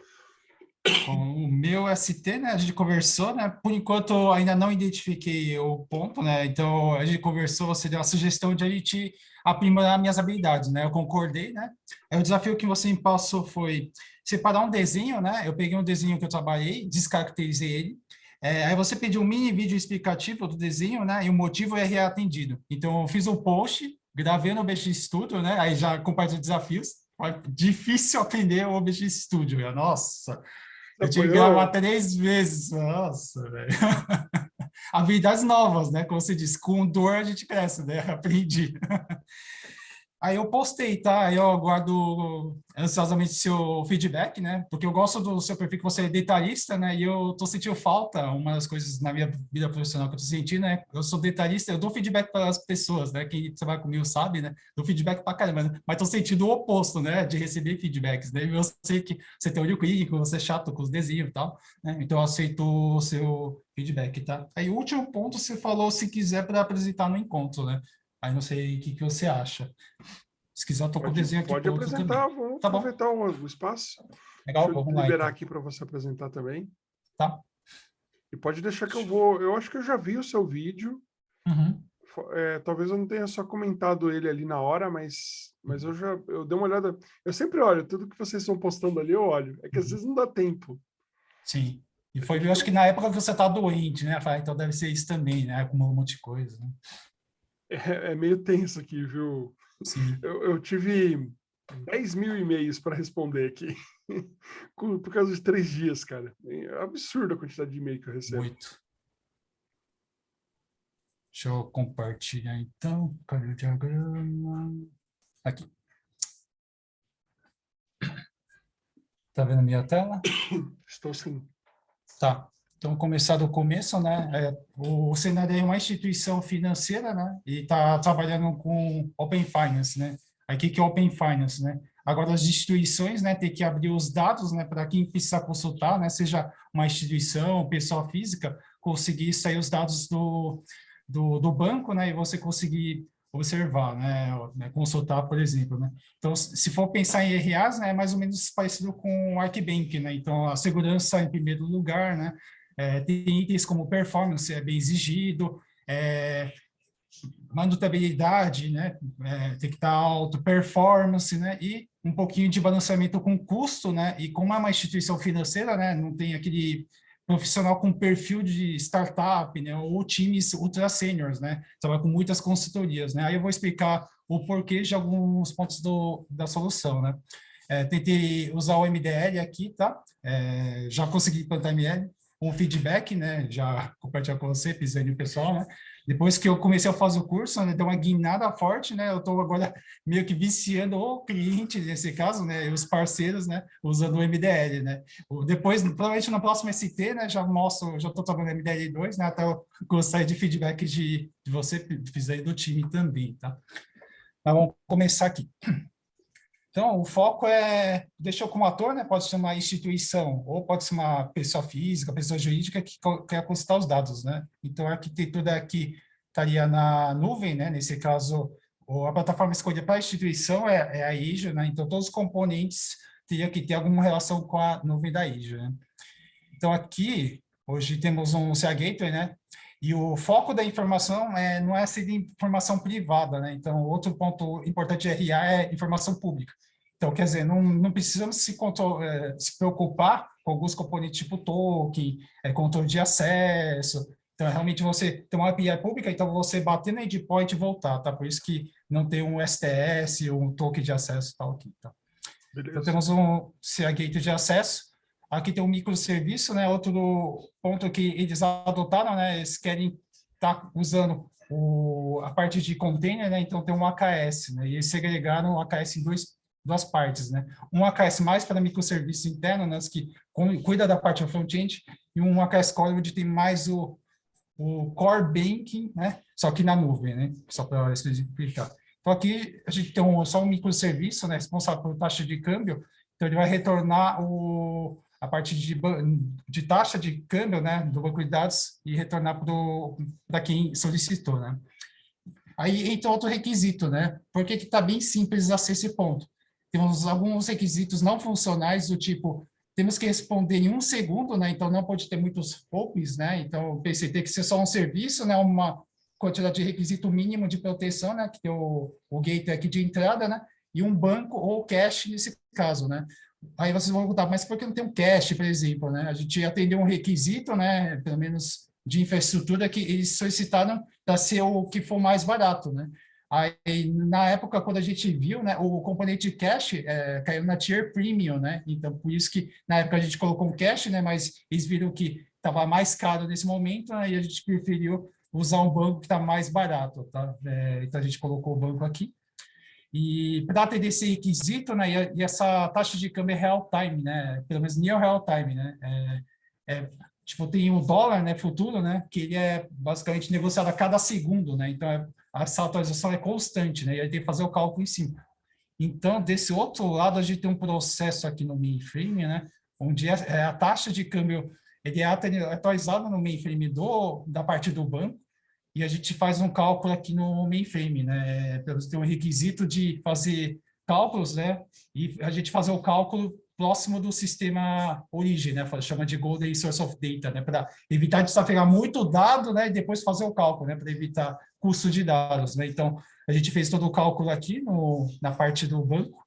Com o meu ST, né, a gente conversou, né, por enquanto eu ainda não identifiquei o ponto, né, então a gente conversou, você deu a sugestão de a gente aprimorar minhas habilidades, né, eu concordei, né, aí o desafio que você me passou foi separar um desenho, né, eu peguei um desenho que eu trabalhei, descaracterizei ele, aí você pediu um mini vídeo explicativo do desenho, né, e o motivo é reatendido, então eu fiz um post, gravei no OBX Studio, né, aí já compartilhei desafios, difícil aprender o OBX Studio, nossa, eu tive que gravar 3 vezes. Nossa, velho. Habilidades novas, né? Como você disse, com dor a gente cresce, né? Aprendi. Aí eu postei, tá? Aí eu aguardo ansiosamente seu feedback, né? Porque eu gosto do seu perfil, que você é detalhista, né? E eu tô sentindo falta, uma das coisas na minha vida profissional que eu tô sentindo, né? Eu sou detalhista, eu dou feedback para as pessoas, né? Quem trabalha comigo sabe, né? Dou feedback para caramba, né? Mas tô sentindo o oposto, né? De receber feedbacks, né? Eu sei que você tem olho clínico, você é chato com os desenhos e tal, né? Então eu aceito o seu feedback, tá? Aí o último ponto, você falou se quiser para apresentar no encontro, né? Aí não sei o que você acha. Se quiser, eu tô com o desenho aqui Pode pronto também. apresentar, vamos Tá bom, aproveitar o espaço. legal, Deixa eu vamos lá liberar então. aqui para você apresentar também. Tá? E pode deixar que eu vou. Eu acho que eu já vi o seu vídeo. Uhum. Talvez eu não tenha só comentado ele ali na hora, mas eu dei uma olhada. Eu sempre olho, tudo que vocês estão postando ali, eu olho. É que às vezes não dá tempo. Sim. E foi, eu acho que na época que você tá doente, né? Falei, então deve ser isso também, né? Com um monte de coisa, né? É meio tenso aqui, viu? Sim, Eu tive 10 mil e-mails para responder aqui. Por causa de 3 dias, cara. É absurda a quantidade de e-mail que eu recebo. muito. Deixa eu compartilhar então. Cadê o diagrama? Aqui. Tá vendo a minha tela? Estou sim. Tá. Então, começar do começo, né? O Senac é uma instituição financeira, né? E está trabalhando com Open Finance, né? Aqui que é Open Finance, né? Agora, as instituições, né, tem que abrir os dados, né, para quem precisar consultar, né, seja uma instituição, pessoa física, conseguir sair os dados do banco, né, e você conseguir observar, né, consultar, por exemplo, né. Então, se for pensar em RAs, né, é mais ou menos parecido com o Arquibank, né, então a segurança em primeiro lugar, né, tem itens como performance, é bem exigido, manutabilidade, né, tem que estar alto, performance, né, e um pouquinho de balanceamento com custo, né, e como é uma instituição financeira, né, não tem aquele profissional com perfil de startup, né, ou times ultra seniors, né, trabalha com muitas consultorias, né, aí eu vou explicar o porquê de alguns pontos da solução, né. Tentei usar o MDL aqui, tá, já consegui implantar ML, um feedback, né, já compartilhar com você, pisando o pessoal, né, depois que eu comecei a fazer o curso, né, deu uma guinada forte, né, eu estou agora meio que viciando o cliente, nesse caso, né, e os parceiros, né, usando o MDL, né. Depois, provavelmente no próximo ST, né, já estou trabalhando MDL2, né, até eu gostaria de feedback de você, fizer do time também, tá. Mas vamos começar aqui. Então, o foco deixa eu como ator, né, pode ser uma instituição, ou pode ser uma pessoa física, pessoa jurídica que quer consultar os dados, né. Então, a arquitetura aqui estaria na nuvem, né, nesse caso, a plataforma escolhida para a instituição é a Azure, né, então todos os componentes teriam que ter alguma relação com a nuvem da Azure, né. Então, aqui, hoje temos um CA Gateway, né, e o foco da informação não é ser informação privada, né? Então, outro ponto importante de RA é informação pública. Então, quer dizer, não precisamos se preocupar com alguns componentes tipo token, controle de acesso. Então, realmente você tem uma API pública, então você bater na endpoint e voltar, tá? Por isso que não tem um STS, um token de acesso tal aqui, tá? Então, temos um CA Gateway de acesso. Aqui tem um microserviço, né? Outro ponto que eles adotaram, né? Eles querem estar usando a parte de container, né? Então tem um AKS, né? E eles segregaram o AKS em duas partes, né? Um AKS mais para microserviço interno, né? Que cuida da parte do front-end, e um AKS Core onde tem mais o Core Banking, né? Só que na nuvem, né? Só para explicar. Então aqui a gente tem só um microserviço, né? Responsável por taxa de câmbio. Então ele vai retornar a parte de taxa de câmbio, né, do banco de dados e retornar para quem solicitou, né. Aí entra outro requisito, né, porque está bem simples acessar esse ponto. Temos alguns requisitos não funcionais do tipo, temos que responder em 1 segundo, né, então não pode ter muitos hopes, né, então o PC tem que ser só um serviço, né, uma quantidade de requisito mínimo de proteção, né, que tem o gateway aqui de entrada, né, e um banco ou cache nesse caso, né. Aí vocês vão perguntar, mas por que não tem um cache, por exemplo, né? A gente atendeu um requisito, né, pelo menos de infraestrutura, que eles solicitaram para ser o que for mais barato, né? Aí, na época, quando a gente viu, né, o componente de cache caiu na tier premium, né? Então, por isso que, na época, a gente colocou um cache, né, mas eles viram que estava mais caro nesse momento, né, e a gente preferiu usar um banco que está mais barato, tá? Então, a gente colocou o banco aqui. E para atender esse requisito, né, e essa taxa de câmbio é real time, né, pelo menos near real time, né, tipo, tem o dólar, né, futuro, né, que ele é basicamente negociado a cada segundo, né, então essa atualização é constante, né, e aí tem que fazer o cálculo em cima. Então, desse outro lado, a gente tem um processo aqui no mainframe, né, onde a taxa de câmbio ele é atualizada no mainframe da parte do banco, e a gente faz um cálculo aqui no mainframe, né? Tem um requisito de fazer cálculos, né? E a gente fazer o cálculo próximo do sistema origem, né? Chama de Golden Source of Data, né? Para evitar de pegar muito dado, né? E depois fazer o cálculo, né? Para evitar custo de dados, né? Então, a gente fez todo o cálculo aqui na parte do banco.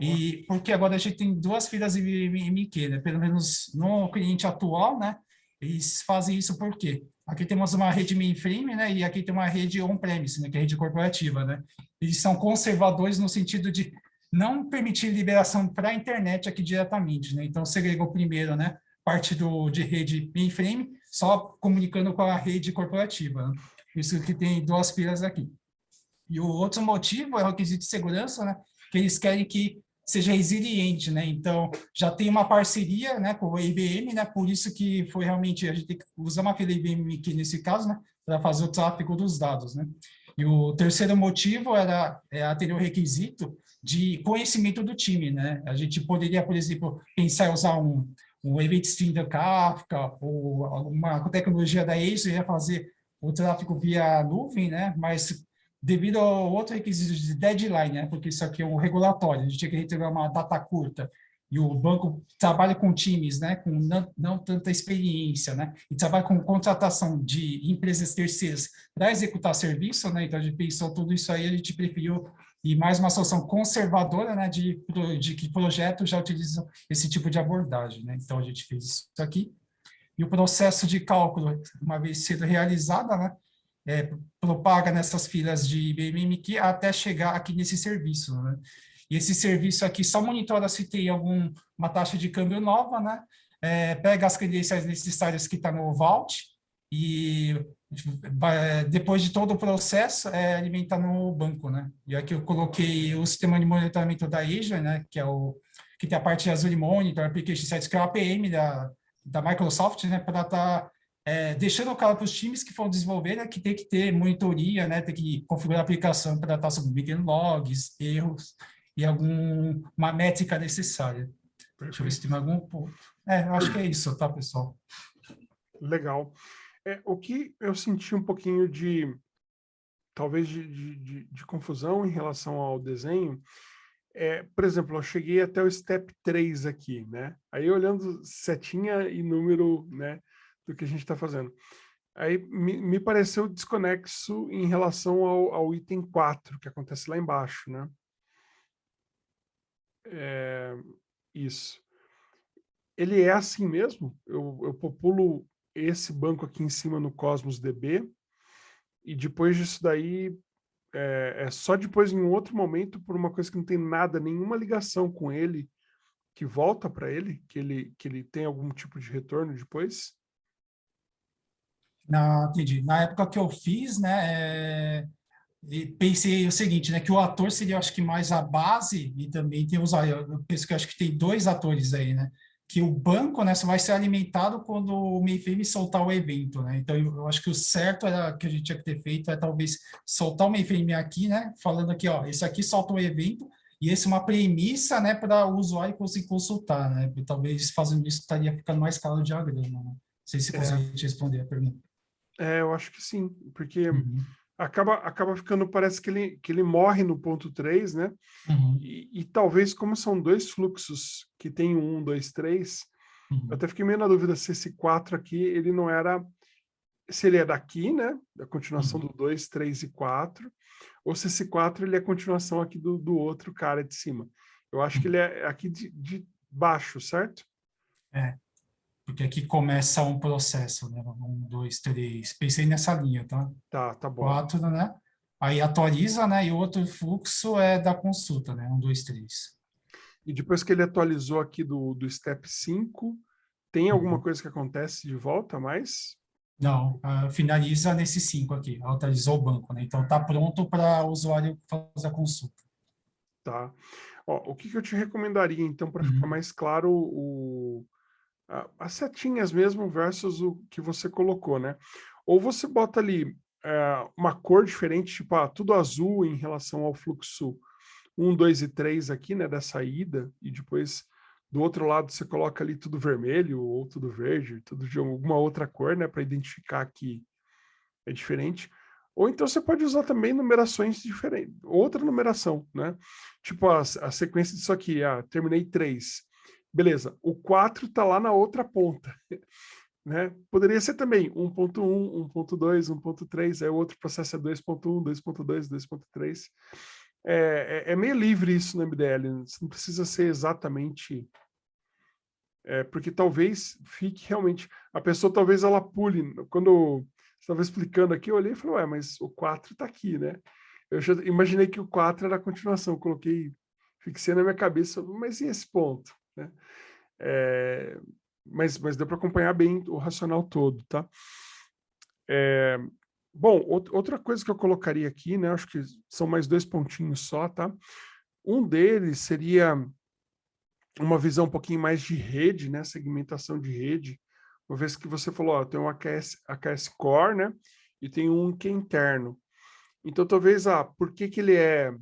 E porque agora a gente tem duas filas MQ, né? Pelo menos no cliente atual, né? Eles fazem isso por quê? Aqui temos uma rede mainframe, né? E aqui tem uma rede on-premise, né? Que é a rede corporativa, né? Eles são conservadores no sentido de não permitir liberação para a internet aqui diretamente, né? Então, segregou primeiro, né? Parte de rede mainframe, só comunicando com a rede corporativa, né? Isso que tem duas filas aqui. E o outro motivo é o requisito de segurança, né? Que eles querem que seja resiliente, né? Então, já tem uma parceria, né, com a IBM, né? Por isso que foi realmente, a gente tem que usar uma fila IBM aqui nesse caso, né? Para fazer o tráfego dos dados, né? E o terceiro motivo era ter o requisito de conhecimento do time, né? A gente poderia, por exemplo, pensar em usar um Event Stream da Kafka ou alguma tecnologia da Azure, ia fazer o tráfego via nuvem, né? Mas devido ao outro requisito de deadline, né? Porque isso aqui é um regulatório, a gente tinha que retirar uma data curta, e o banco trabalha com times, né? Com não tanta experiência, né? E trabalha com contratação de empresas terceiras para executar serviço, né? Então, a gente pensou tudo isso aí, a gente preferiu ir mais uma solução conservadora, né? De que projetos já utilizam esse tipo de abordagem, né? Então, a gente fez isso aqui. E o processo de cálculo, uma vez sendo realizada, né? Propaga nessas filas de IBM até chegar aqui nesse serviço, né? E esse serviço aqui só monitora se tem alguma taxa de câmbio nova, né? Pega as credenciais necessárias que está no Vault e depois de todo o processo alimenta no banco, né? E aqui eu coloquei o sistema de monitoramento da Azure, né? Que tem a parte de Azure Monitor, Application Sets, que é o APM da Microsoft, né? Para estar deixando claro para os times que for desenvolver, né, que tem que ter monitoria, né, tem que configurar a aplicação para estar submetendo logs, erros e alguma métrica necessária. Deixa eu ver se tem algum ponto. Eu acho que é isso, tá, pessoal? Legal. O que eu senti um pouquinho talvez de confusão em relação ao desenho, por exemplo, eu cheguei até o step 3 aqui, né? Aí olhando setinha e número, né, do que a gente está fazendo. Aí me pareceu desconexo em relação ao item 4, que acontece lá embaixo, né? Isso. Ele é assim mesmo? Eu populo esse banco aqui em cima no Cosmos DB, e depois disso daí, só depois em um outro momento, por uma coisa que não tem nada, nenhuma ligação com ele, que volta para ele, que ele tem algum tipo de retorno depois? Não, entendi. Na época que eu fiz, né, e pensei o seguinte, né, que o ator seria, eu acho que mais a base, e também tem os, eu penso que acho que tem dois atores aí, né, que o banco, né, só vai ser alimentado quando o mainframe soltar o evento, né, então eu acho que o certo era que a gente tinha que ter feito talvez soltar o mainframe aqui, né, falando aqui, ó, esse aqui solta o evento, e esse é uma premissa, né, para o usuário conseguir consultar, né, e talvez fazendo isso estaria ficando mais claro o diagrama, né, não sei se consegue responder a pergunta. Eu acho que sim, porque acaba ficando, parece que ele morre no ponto 3, né? E talvez, como são dois fluxos que tem 1, 2, 3, eu até fiquei meio na dúvida se esse 4 aqui, ele não era, se ele é daqui, né? Da continuação do 2, 3 e 4, ou se esse 4 ele é a continuação aqui do outro cara de cima. Eu acho que ele é aqui de baixo, certo? Porque aqui começa um processo, né? 1, 2, 3. Pensei nessa linha, tá? Tá bom. 4, né? Aí atualiza, né? E o outro fluxo é da consulta, né? 1, 2, 3. E depois que ele atualizou aqui do step 5, tem alguma coisa que acontece de volta mais? Não, finaliza nesse 5 aqui. Atualizou o banco, né? Então tá pronto para o usuário fazer a consulta. Tá? Ó, o que eu te recomendaria, então, para ficar mais claro, as setinhas mesmo versus o que você colocou, né? Ou você bota ali uma cor diferente, tipo, tudo azul em relação ao fluxo 1, 2 e 3 aqui, né, da saída, e depois do outro lado você coloca ali tudo vermelho ou tudo verde, tudo de alguma outra cor, né, para identificar que é diferente. Ou então você pode usar também numerações diferentes, outra numeração, né? Tipo a sequência disso aqui, terminei 3. Beleza, o 4 está lá na outra ponta, né? Poderia ser também 1.1, 1.2, 1.3, aí o outro processo é 2.1, 2.2, 2.3. É meio livre isso no MDL, você não precisa ser exatamente... porque talvez fique realmente... A pessoa talvez ela pule. Quando você estava explicando aqui, eu olhei e falei, ué, mas o 4 está aqui, né? Eu já imaginei que o 4 era a continuação, fixei na minha cabeça, mas e esse ponto? Né? Mas deu para acompanhar bem o racional todo, tá? Bom, outra coisa que eu colocaria aqui, né? Acho que são mais 2 pontinhos só, tá? Um deles seria uma visão um pouquinho mais de rede, né? Segmentação de rede. Uma vez que você falou, ó, tem um AKS Core, né? E tem um que é interno. Então, talvez, por que ele é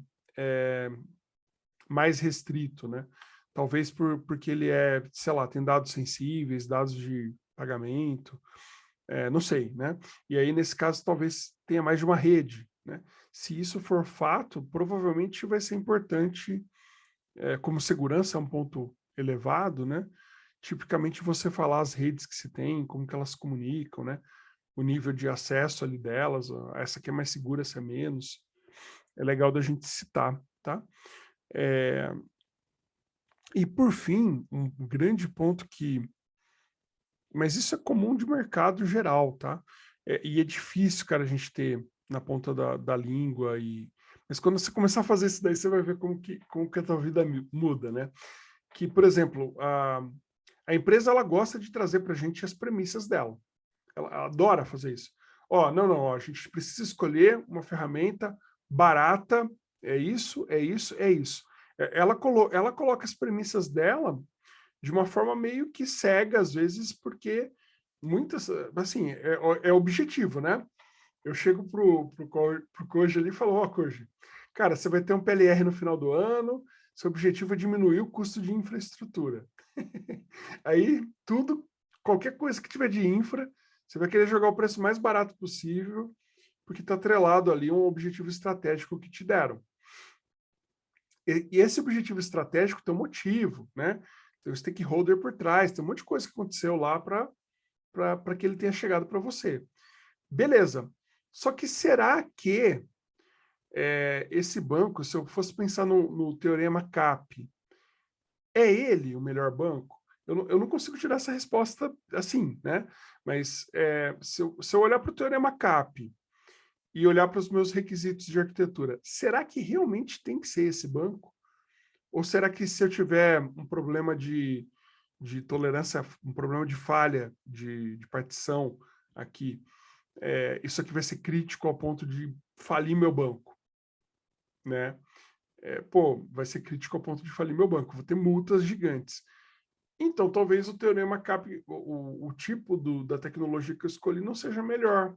mais restrito, né? Talvez porque ele sei lá, tem dados sensíveis, dados de pagamento, não sei, né? E aí, nesse caso, talvez tenha mais de uma rede, né? Se isso for fato, provavelmente vai ser importante, como segurança é um ponto elevado, né? Tipicamente você falar as redes que se tem, como que elas se comunicam, né? O nível de acesso ali delas, essa aqui é mais segura, essa é menos. É legal da gente citar, tá? E por fim, um grande ponto mas isso é comum de mercado geral, tá? E é difícil, cara, a gente ter na ponta da língua. Mas quando você começar a fazer isso daí, você vai ver como que a tua vida muda, né? Que, por exemplo, a empresa ela gosta de trazer para a gente as premissas dela. Ela adora fazer isso. Não, a gente precisa escolher uma ferramenta barata, é isso, é isso, é isso. Ela coloca as premissas dela de uma forma meio que cega, às vezes, porque muitas, assim, é objetivo, né? Eu chego pro Koji ali e falo, Koji, cara, você vai ter um PLR no final do ano, seu objetivo é diminuir o custo de infraestrutura. Aí, qualquer coisa que tiver de infra, você vai querer jogar o preço mais barato possível, porque está atrelado ali a um objetivo estratégico que te deram. E esse objetivo estratégico tem um motivo, né? Tem um stakeholder por trás, tem um monte de coisa que aconteceu lá para que ele tenha chegado para você. Beleza. Só que será que esse banco, se eu fosse pensar no teorema CAP, é ele o melhor banco? Eu não consigo tirar essa resposta assim, né? Mas se eu olhar para o teorema CAP e olhar para os meus requisitos de arquitetura, será que realmente tem que ser esse banco? Ou será que se eu tiver um problema de tolerância, um problema de falha de partição aqui, isso aqui vai ser crítico ao ponto de falir meu banco, né? Vai ser crítico ao ponto de falir meu banco, vou ter multas gigantes. Então, talvez o teorema CAP, o tipo da tecnologia que eu escolhi não seja melhor,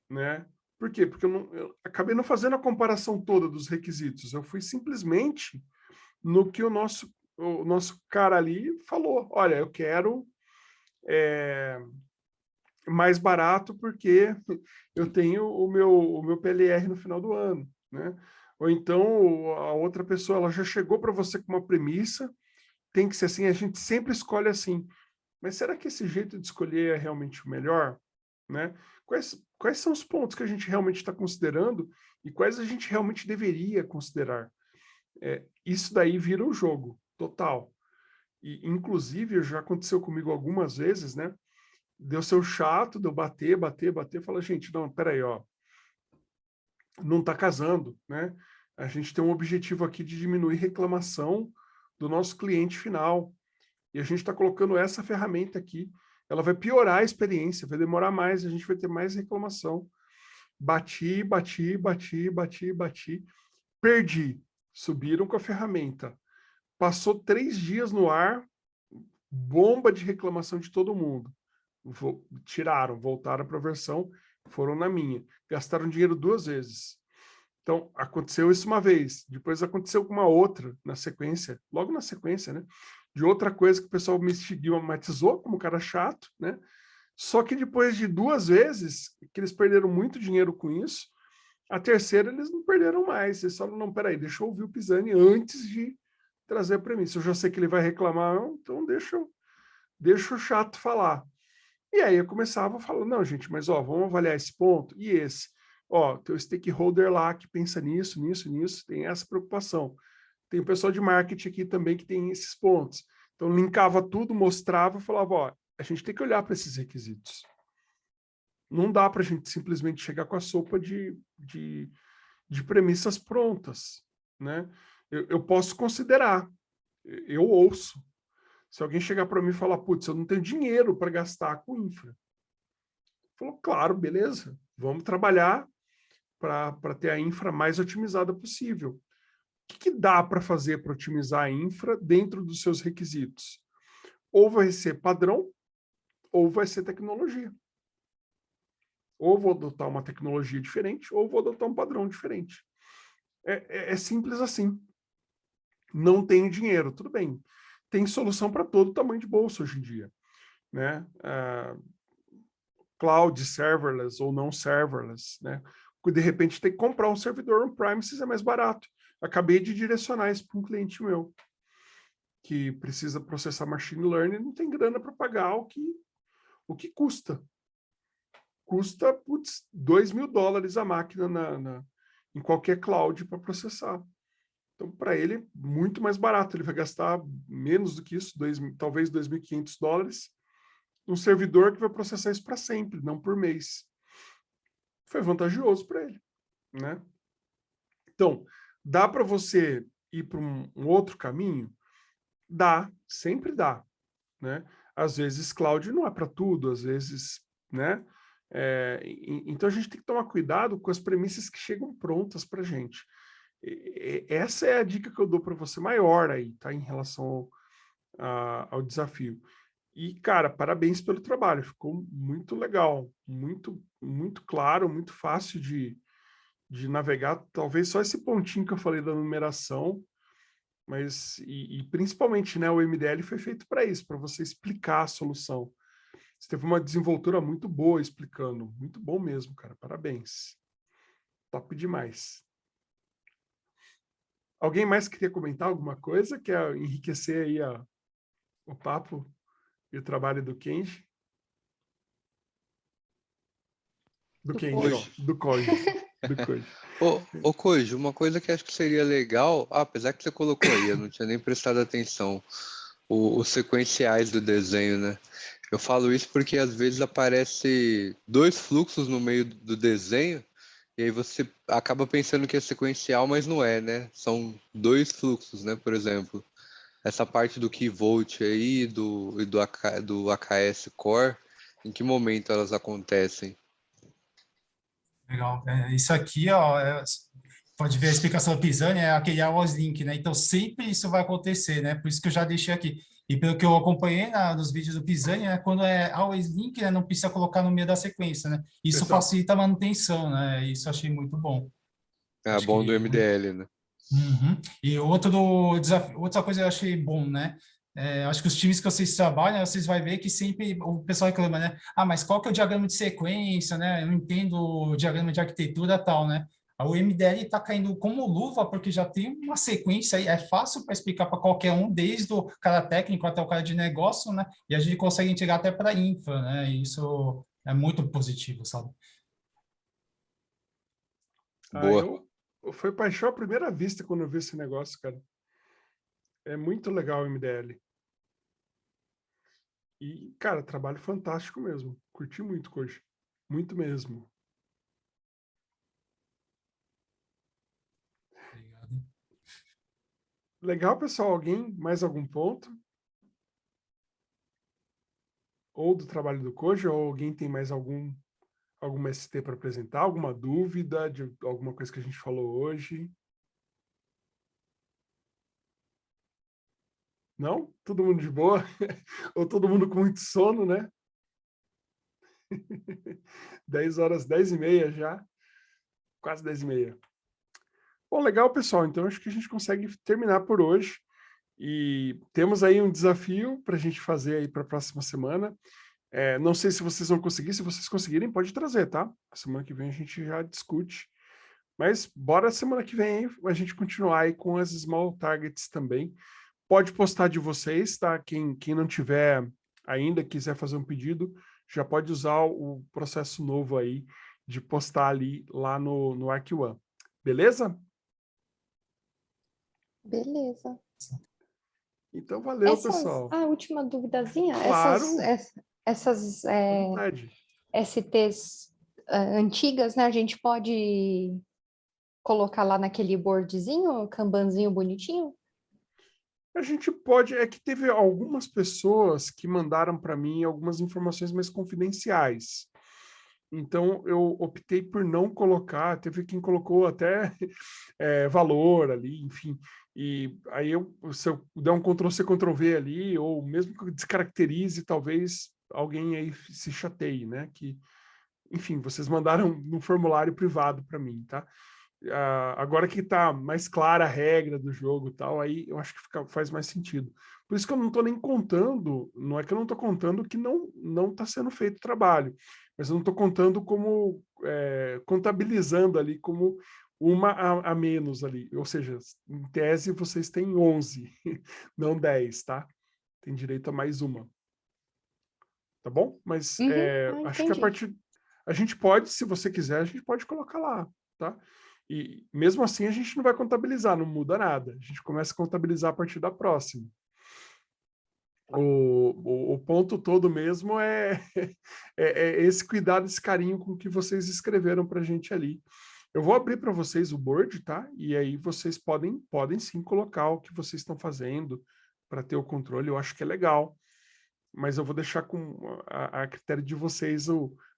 né? Por quê? Porque eu acabei não fazendo a comparação toda dos requisitos, eu fui simplesmente no que o nosso cara ali falou. Olha, eu quero mais barato porque eu tenho o meu PLR no final do ano, né? Ou então a outra pessoa ela já chegou para você com uma premissa, tem que ser assim, a gente sempre escolhe assim. Mas será que esse jeito de escolher é realmente o melhor? Né? Quais são os pontos que a gente realmente está considerando e quais a gente realmente deveria considerar? Isso daí vira um jogo total. E, inclusive, já aconteceu comigo algumas vezes, né? Deu seu chato, deu bater, fala, gente, não, peraí, ó, não está casando, né? A gente tem um objetivo aqui de diminuir reclamação do nosso cliente final. E a gente está colocando essa ferramenta aqui, ela vai piorar a experiência, vai demorar mais, a gente vai ter mais reclamação. Bati, perdi. Subiram com a ferramenta. Passou 3 dias no ar, bomba de reclamação de todo mundo. Tiraram, voltaram para a versão, foram na minha. Gastaram dinheiro 2 vezes. Então, aconteceu isso uma vez. Depois aconteceu com uma outra na sequência, logo na sequência, né? De outra coisa que o pessoal me estigmatizou como cara chato, né? Só que depois de 2 vezes, que eles perderam muito dinheiro com isso, a terceira eles não perderam mais. Eles falaram, não, peraí, deixa eu ouvir o Pisani antes de trazer a premissa. Eu já sei que ele vai reclamar, então deixa o chato falar. E aí eu começava a falar, não, gente, mas ó, vamos avaliar esse ponto e esse. Ó, tem o stakeholder lá que pensa nisso, tem essa preocupação. Tem o pessoal de marketing aqui também que tem esses pontos. Então, linkava tudo, mostrava, falava, ó, a gente tem que olhar para esses requisitos. Não dá para a gente simplesmente chegar com a sopa de premissas prontas, né? Eu posso considerar, eu ouço. Se alguém chegar para mim e falar, putz, eu não tenho dinheiro para gastar com infra. Falou, claro, beleza, vamos trabalhar para ter a infra mais otimizada possível. O que dá para fazer para otimizar a infra dentro dos seus requisitos? Ou vai ser padrão, ou vai ser tecnologia. Ou vou adotar uma tecnologia diferente, ou vou adotar um padrão diferente. É simples assim. Não tenho dinheiro, tudo bem. Tem solução para todo tamanho de bolsa hoje em dia, né? Cloud, serverless ou não serverless, né? De repente tem que comprar um servidor on-premises, é mais barato. Acabei de direcionar isso para um cliente meu, que precisa processar machine learning, não tem grana para pagar o que custa. Custa, putz, $2.000 a máquina em qualquer cloud para processar. Então, para ele, muito mais barato. Ele vai gastar menos do que isso, talvez $2.500, um servidor que vai processar isso para sempre, não por mês. Foi vantajoso para ele, né? Então, dá para você ir para um outro caminho? Dá, sempre dá, né? Às vezes cloud não é para tudo, às vezes, né? Então a gente tem que tomar cuidado com as premissas que chegam prontas para a gente. Essa é a dica que eu dou para você maior aí, tá? Em relação ao desafio. E, cara, parabéns pelo trabalho, ficou muito legal, muito, muito claro, muito fácil de navegar. Talvez só esse pontinho que eu falei da numeração, mas, principalmente, né, o MDL foi feito para isso, para você explicar a solução. Você teve uma desenvoltura muito boa explicando, muito bom mesmo, cara, parabéns. Top demais. Alguém mais queria comentar alguma coisa? Quer enriquecer aí o papo e o trabalho do Kenji? Do Kenji, ó, do Koji. Do Koji. Ô Koji, uma coisa que acho que seria legal, apesar que você colocou aí, eu não tinha nem prestado atenção, os sequenciais do desenho, né? Eu falo isso porque às vezes aparece 2 fluxos no meio do desenho, e aí você acaba pensando que é sequencial, mas não é, né? São 2 fluxos, né? Por exemplo, essa parte do key volt aí, do AKS Core, em que momento elas acontecem? Legal. Isso aqui, ó, pode ver a explicação do Pisani, é aquele always link, né? Então, sempre isso vai acontecer, né? Por isso que eu já deixei aqui. E pelo que eu acompanhei nos vídeos do Pisani, né? Quando é always link, né? Não precisa colocar no meio da sequência, né? Isso Exato. facilita a manutenção, né? Isso eu achei muito bom. É Acho bom que- do MDL, né? Uhum. E outra coisa eu achei bom, né? Acho que os times que vocês trabalham, vocês vão ver que sempre o pessoal reclama, né? Ah, mas qual que é o diagrama de sequência, né? Eu não entendo o diagrama de arquitetura e tal, né? O MDL está caindo como luva, porque já tem uma sequência aí, é fácil para explicar para qualquer um, desde o cara técnico até o cara de negócio, né? E a gente consegue entregar até para infra, né? E isso é muito positivo, sabe? Boa. Foi paixão à primeira vista quando eu vi esse negócio, cara. É muito legal o MDL. E, cara, trabalho fantástico mesmo. Curti muito hoje. Muito mesmo. Obrigado. Legal, pessoal. Alguém, mais algum ponto? Ou do trabalho do Koji, ou alguém tem mais alguma ST para apresentar? Alguma dúvida de alguma coisa que a gente falou hoje? Não? Todo mundo de boa? Ou todo mundo com muito sono, né? 10 horas, 10h30 já. Quase 10h30. Bom, legal, pessoal. Então, acho que a gente consegue terminar por hoje. E temos aí um desafio para a gente fazer aí para a próxima semana. Não sei se vocês vão conseguir. Se vocês conseguirem, pode trazer, tá? A semana que vem a gente já discute. Mas bora semana que vem a gente continuar aí com as small targets também. Pode postar de vocês, tá? Quem não tiver ainda, quiser fazer um pedido, já pode usar o processo novo aí de postar ali lá no ArcOne. Beleza? Beleza. Então, valeu, pessoal. Última duvidazinha. Claro. Essas Verdade. STs antigas, né? A gente pode colocar lá naquele boardzinho, Kanbanzinho bonitinho? A gente pode... É que teve algumas pessoas que mandaram para mim algumas informações mais confidenciais. Então, eu optei por não colocar. Teve quem colocou até valor ali, enfim. E aí, se eu der um Ctrl+C, Ctrl+V ali, ou mesmo que eu descaracterize, talvez alguém aí se chateie, né? Que, enfim, vocês mandaram no formulário privado para mim, tá? Agora que está mais clara a regra do jogo e tal, aí eu acho que faz mais sentido. Por isso que eu não estou nem contando, não é que eu não estou contando que não está sendo feito trabalho, mas eu não estou contando como, contabilizando ali como uma a menos ali. Ou seja, em tese vocês têm 11, não 10, tá? Tem direito a mais uma. Tá bom? Mas acho que a gente pode, se você quiser, a gente pode colocar lá, tá? E mesmo assim a gente não vai contabilizar, não muda nada. A gente começa a contabilizar a partir da próxima. O ponto todo mesmo é esse cuidado, esse carinho com que vocês escreveram para a gente ali. Eu vou abrir para vocês o board, tá? E aí vocês podem sim colocar o que vocês estão fazendo para ter o controle. Eu acho que é legal. Mas eu vou deixar com a critério de vocês,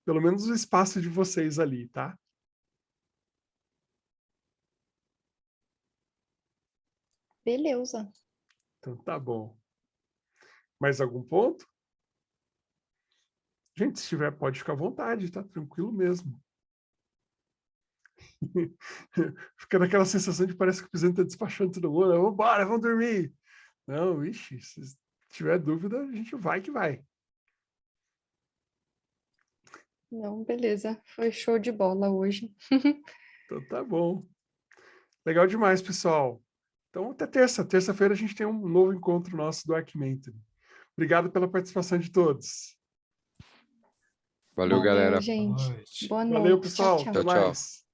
pelo menos o espaço de vocês ali, tá? Beleza. Então tá bom. Mais algum ponto? Gente, se tiver, pode ficar à vontade, tá? Tranquilo mesmo. Fica naquela sensação de parece que o presidente está despachando todo mundo. Vamos embora, vamos dormir. Não, ixi, se tiver dúvida, a gente vai que vai. Não, beleza. Foi show de bola hoje. Então tá bom. Legal demais, pessoal. Então até terça. Terça-feira a gente tem um novo encontro nosso do Arquimentor. Obrigado pela participação de todos. Valeu, galera. gente. Boa noite. Boa Valeu, noite. pessoal. Tchau, Até tchau. Tchau, tchau. mais.